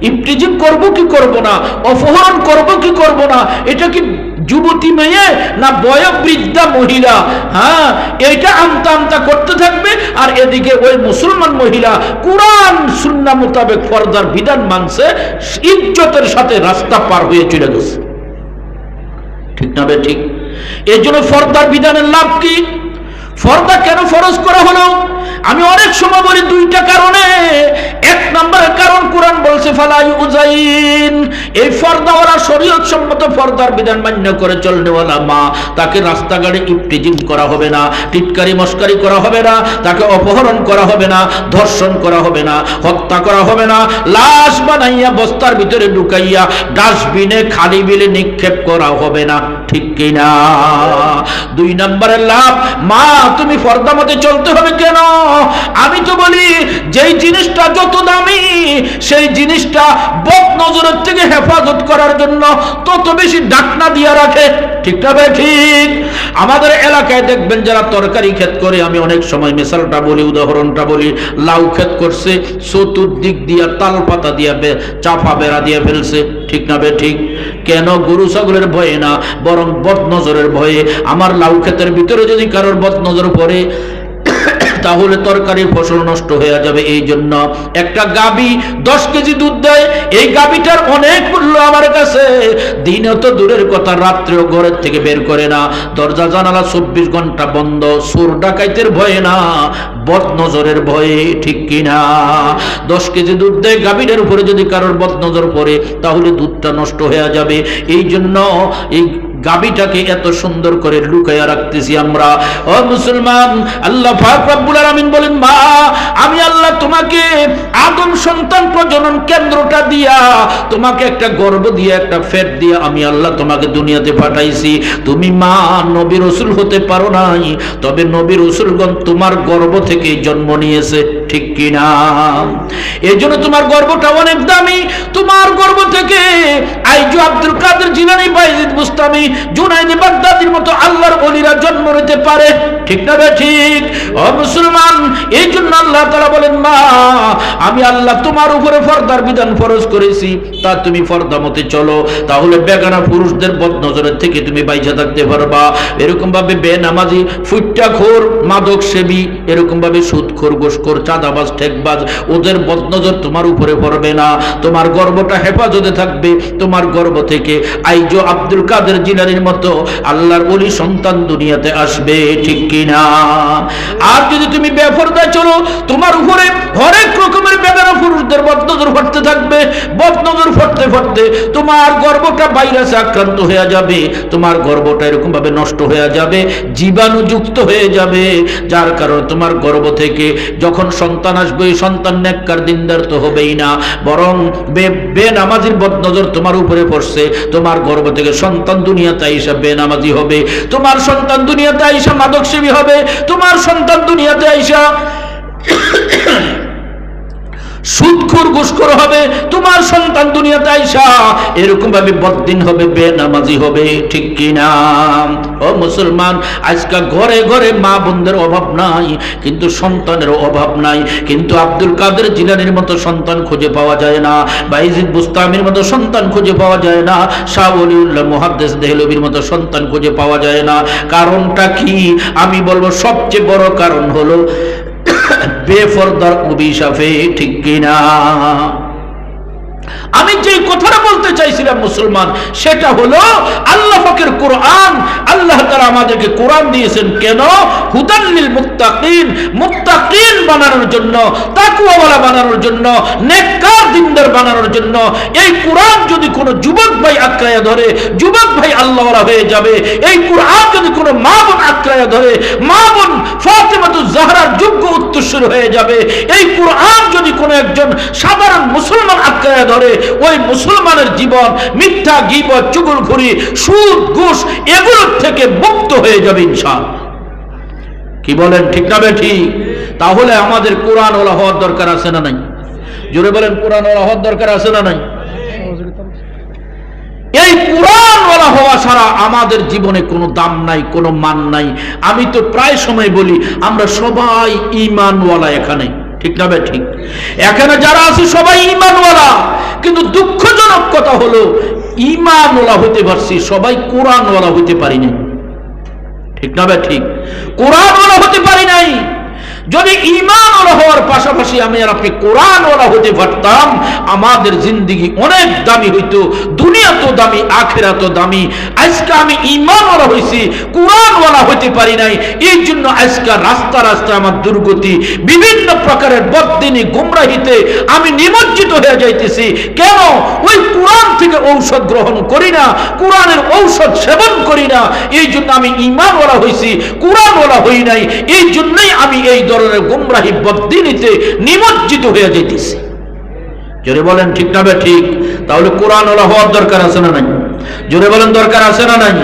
ইফটিজিং করবো কি করবো না, অপহরণ করবো কি করবো না, এটা কি যুবতী মেয়ে না বয়োবৃদ্ধা মহিলা? হ্যাঁ, এইটা আমতা আমতা করতে থাকবে, আর এদিকে ওই মুসলমান মহিলা কুরআন সুন্নাহ মোতাবেক ফরদার বিধান মানছে, ইজ্জতের সাথে রাস্তা পার হয়ে চলে গেছে। ঠিক না ঠিক? এই জন্য ফরদার বিধানের লাভ কি? ফরদা কেন ফরজ করা হলো? আমি অনেক সময় বলি দুইটা কারণে। এক নম্বরের কারণ, কোরআন বলছে ফালা ইউযাইন, এই ফরদাওয়ালা শরীয়ত সম্মত ফরদার বিধান মান্য করে চলনেওয়ালা মা, তাকে রাস্তাঘাটে ইফটিজিং করা হবে না, টিটকারি মস্কারি করা হবে না, তাকে অপহরণ করা হবে না, ধর্ষণ করা হবে না, হত্যা করা হবে না, লাশ বানাইয়া বস্তার ভিতরে ঢুকাইয়া ডাস্টবিনে খালি বিলে নিক্ষেপ করা হবে না। ঠিক কিনা? দুই নম্বরের লাভ, মা তুমি ফরদা মতে চলতে হবে। কেন? আমি তো বলি যেই জিনিসটা যত দামি সেই জিনিসটা বদ নজরের থেকে হেফাজত করার জন্য তত বেশি ডাকনা দিয়া রাখে। ঠিক না ভাই? ঠিক। আমাদের এলাকায় দেখবেন যারা তরকারি ক্ষেত করে, আমি অনেক সময় মিসালটা বলি, উদাহরণটা বলি, লাউ ক্ষেত করছে, চতুর্দিক দিয়া তাল পাতা দিয়া চাপা বেড়া দিয়ে ফেলছে। ঠিক না ভাই? ঠিক। কেন? গরু ছাগলের ভয়ে না, বরং বদ নজরের ভয়ে। আমার লাউ ক্ষেতের ভিতরে যদি কারোর বদ নজর পড়ে তাহলে তরকারির ফসল নষ্ট হয়ে যাবে। এই জন্য একটা গাবি 10 কেজি দুধ দেয়, এই গাবিটার অনেক মূল্য আমার কাছে। দিনে তো দূরের কথা, রাত্রেও ঘরের থেকে বের করে না, দরজা জানালা 24 ঘন্টা বন্ধ। চোর ডাকাইতের ভয়ে না, বদ নজরের ভয়ে। ঠিক কিনা? 10 কেজি দুধ দেয়, গাবিটার উপরে যদি কারোর বদ নজর পড়ে তাহলে দুধটা নষ্ট হয়ে যাবে। এই জন্য এই গাবিটাকে এত সুন্দর করে লুকাইয়া রাখতেছি আমরা। ও মুসলমান, আল্লাহ পাক রব্বুল আলামিন বলেন, মা আমি আল্লাহ তোমাকে আদম সন্তান প্রজনন কেন্দ্রটা দিয়া, তোমাকে একটা গর্ভ দিয়া, একটা ফেট দিয়া আমি আল্লাহ তোমাকে দুনিয়াতে পাঠাইছি। তুমি মা নবী রাসূল হতে পারো নাই, তবে নবী রাসূলগণ তোমার গর্ভ থেকে জন্ম নিয়েছে। ঠিক কিনা? এই জন্য তোমার গর্ভটা অনেক দামি। তোমার গর্ভ থেকে আইজু আব্দুল কাদের জিলানী, বাইজিদ বুস্তামি, জুনাইদি বাগদাদির মতো আল্লাহর ওলিরা জন্ম নিতে পারে। ঠিক না ভাই? ঠিক। ও মুসলমান, এই জন্য আল্লাহ তাআলা বলেন, মা আমি আল্লাহ তোমার উপরে ফরদার বিধান ফরজ করেছি, তা তুমি ফরদা মতে চলো, তাহলে বেগানা পুরুষদের বদ নজরের থেকে তুমি বাইচা থাকতে পারবা। এরকম ভাবে বেনামাজি, ফুট্টাখোর, মাদক সেবী, এরকম ভাবে সুদখোর, ঘুষখোর, চাঁদাবাজ, ঠেকবাজ, ওদের বদ নজর তোমার উপরে পড়বে না। তোমার গর্ভটা হেফাজতে থাকবে। তোমার গর্ভ থেকে আইজো আব্দুল কাদের জিলানীর মতো আল্লাহর ওলি সন্তান দুনিয়াতে আসবে। ঠিক কিনা? আর যদি তুমি বেফরদা চলো, তোমার উপরে হরেক রকমের বেগানা পুরুষদের বদনজর পড়তে থাকবে। বদনজর পড়তে পড়তে তোমার গর্ভটা ভাইরাসে আক্রান্ত হয়ে যাবে, তোমার গর্ভটা এরকম ভাবে নষ্ট হয়ে যাবে, জীবাণুযুক্ত হয়ে যাবে, যার কারণে তোমার গর্ভ থেকে যখন সন্তান আসবে, সন্তান নেককার দিনদার তো হবেই না, বরং বেনামাজির বদনজর তোমার উপরে পড়ছে। তোমার গর্ভ থেকে সন্তান দুনিয়াতে আইসা বেনামাজি হবে, তোমার সন্তান দুনিয়াতে আইসা মাদকসেবী হবে, তোমার সন্তান দুনিয়াতে আইসা সুদখোর, ঘুষখোর হবে, তোমার সন্তান দুনিয়াতে আইসা এরকম ভাবে বদদিন হবে, বেনামাজি হবে। ঠিক কিনা? ও মুসলমান, আজকে ঘরে ঘরে মা বোনদের অভাব নাই, কিন্তু সন্তানের অভাব নাই। কিন্তু আব্দুল কাদের জিলানীর মতো সন্তান খুঁজে পাওয়া যায় না, বাইজিদ বুস্তামির মতো সন্তান খুঁজে পাওয়া যায় না, শাহ ওলিউল্লাহ মুহাদ্দিস দেহলভির মতো সন্তান খুঁজে পাওয়া যায় না। কারণটা কি? আমি বলবো সবচেয়ে বড় কারণ হলো বেফরদার অভিশাপে। ঠিক কিনা? আমি যে কথাটা বলতে চাইছিলাম মুসলমান, সেটা হলো আল্লাহ পাকের কোরআন, আল্লাহ তাআলা তাআলা আমাদেরকে কোরআন দিয়েছেন কেন? হুদাল লিল মুত্তাকিন, মুত্তাকিন বানানোর জন্য, তাকওয়াওয়ালা বানানোর জন্য, নেককার দিনদার বানানোর জন্য। এই কোরআন যদি কোনো যুবক ভাই আঁকড়ায়া ধরে, যুবক ভাই আল্লাহওয়ালা হয়ে যাবে। এই কোরআন যদি কোনো মা বোন আঁকড়ায়া ধরে, মা বোন ফাতেমাতুজ জাহরার যোগ্য উত্তরসূরি হয়ে যাবে। এই কোরআন যদি কোনো একজন সাধারণ মুসলমান আঁকড়ায়া ধরে, ওই মুসলমানের জীবন মিথ্যা, গীবত, চুগলখড়ি, সুদ, ঘুষ এগুলোর থেকে মুক্ত হয়ে যাবে ইনশাআল্লাহ। কি বলেন, ঠিক না ঠিক? তাহলে আমাদের কোরআনওয়ালা হওয়ার দরকার আছে না নাই? জোরে বলেন, কোরআনওয়ালা হওয়ার দরকার আছে না নাই? এই কোরআনওয়ালা হওয়া ছাড়া আমাদের জীবনে কোনো দাম নাই, কোনো মান নাই। আমি তো প্রায় সময় বলি আমরা সবাই ঈমানওয়ালা এখানে, ঠিক না ঠিক? এখানে যারা আছে সবাই ঈমানওয়ালা, কিন্তু দুঃখজনক কথা হলো ঈমানওয়ালা হতে পারছি, সবাই কোরআনওয়ালা হতে পারি নাই, ঠিক না ঠিক? কোরআনওয়ালা হতে পারি নাই। যদি ঈমানওয়ালা হওয়ার পাশাপাশি আমি আর আপনি কোরআনওয়ালা হতে পারতাম, আমাদের জিন্দেগি অনেক দামি হইতো। দুনিয়া তো দামি, আখিরাত তো দামি। আজকে আমি ঈমানওয়ালা হইছি, কোরআনওয়ালা হতে পারি নাই। এই জন্য আজকে রাস্তা রাস্তা আমার দুর্গতি, বিভিন্ন প্রকারের বদদিনী গুমরাহিতে আমি নিমজ্জিত হয়ে যাইতেছি। কেন? ওই কোরআন থেকে ঔষধ গ্রহণ করি না, কোরআনের ঔষধ সেবন করি না। এই জন্য আমি ঈমানওয়ালা হইছি, কোরআনওয়ালা হই নাই। এই জন্যই আমি এই ধরনের গুমরাহি বদদিনীতে নিমজ্জিত হয়ে যেতেছি। জোরে বলেন, ঠিক না ঠিক? তাহলে কোরআনওয়ালা হওয়ার দরকার আছে না নাই? জোরে বলেন, দরকার আছে না নাই?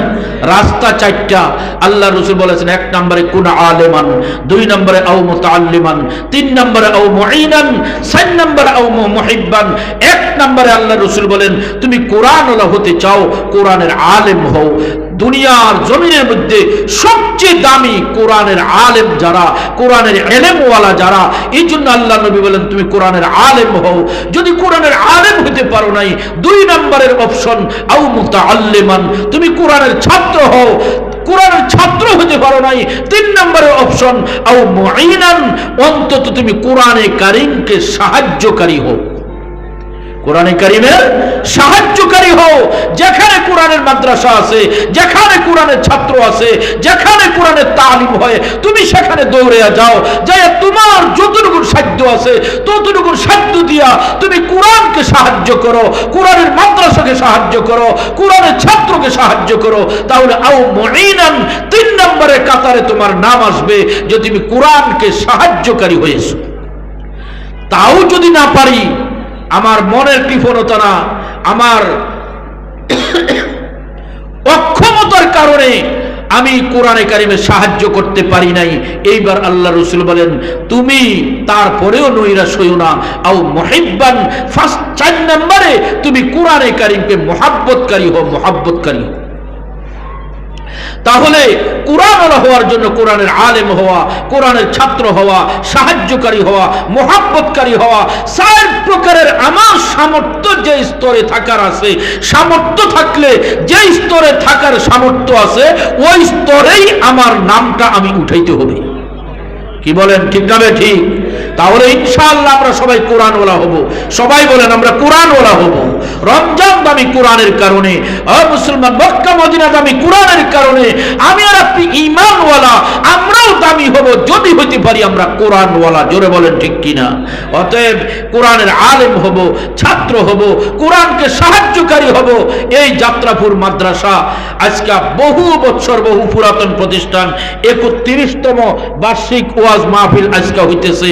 রাস্তা চারটা আল্লাহ রাসূল বলেছেন। এক নম্বরে কুন আলেমান, দুই নম্বরে আও মুতাআল্লিমান, তিন নম্বরে আও মুঈনান, চার নম্বরে আও মুহিব্বান। এক নম্বরে আল্লাহ রাসূল বলেন তুমি কোরআনওয়ালা হতে চাও, কোরআনের আলেম হও। দুনিয়ার জমিনের মধ্যে সবচেয়ে দামি কোরআনের আলেম যারা, কোরআনের ইলমওয়ালা যারা। এই জন্য আল্লাহ নবী বলেন তুমি কোরআনের আলেম হও। যদি কোরআনের আলেম হতে পারো নাই, দুই নম্বরের অপশন আও মুতাআল্লিমান, তুমি কোরআনের ছাত্র হও। কোরআনের ছাত্র হতে পারো নাই, তিন নম্বরের অপশন আও মুঈনান, অন্তত তুমি কোরআনে কারীমকে সাহায্যকারী হও। কোরআনে কারীমের সাহায্যকারী হও। যেখানে কোরআনের মাদ্রাসা আছে, যেখানে কোরআনের ছাত্র আছে, যেখানে কোরআনের তালিম হয়, তুমি সেখানে দৌড়ে যাও। যাই তোমার যতটুকু সাধ্য আছে ততটুকু সাধ্য দিয়া তুমি কোরআনকে সাহায্য করো, কোরআনের মাদ্রাসাকে সাহায্য করো, কোরআনের ছাত্রকে সাহায্য করো। তাহলে আও মুঈনান, তিন নম্বরের কাতারে তোমার নাম আসবে যে তুমি কোরআনকে সাহায্যকারী হয়েছো। তাও যদি না পারি, আমার মনের কৃপণতা না, আমার অক্ষমতার কারণে আমি কোরআনে কারিমে সাহায্য করতে পারি নাই, এইবার আল্লাহ রাসূল বলেন তুমি তারপরেও নৈরাশ হইও না। আও মুহিব্বান, ফার্স্ট 4 নম্বরে তুমি কোরআনে কারিমকে মহব্বতকারী হও, মহব্বতকারী হও। তাহলে কোরআনওয়ালা হওয়ার জন্য কোরআনের আলেম হওয়া, কোরআনের ছাত্র হওয়া, সাহায্যকারী হওয়া, মহব্বতকারী হওয়া, 4 প্রকারের আমার সামর্থ্য যে স্তরে থাকার আছে, সামর্থ্য থাকলে যে স্তরে থাকার সামর্থ্য আছে ওই স্তরেই আমার নামটা আমি উঠাইতে হবে। কি বলেন, ঠিক না ঠিক? তাহলে ইনশাআল্লাহ আমরা সবাই কোরআনওয়ালা হব। সবাই বলেন আমরা কোরআনওয়ালা হব। রমজান দামি কোরআনের কারণে, আর মুসলমান মক্কা মদিনা দামি কোরআনের কারণে। আমি আর আপনি ঈমানওয়ালা, আমরাও দামি হব যদি হইতে পারি আমরা কোরআনওয়ালা। জোরে বলেন ঠিক কিনা? অতএব কোরআনের আলেম হব, ছাত্র হব, কোরআনকে সাহায্যকারী হব। এই যাত্রাপুর মাদ্রাসা আজকে বহু বছর, বহু পুরাতন প্রতিষ্ঠান, 31তম বার্ষিক ওয়াজ মাহফিল আজকে হইতেছে।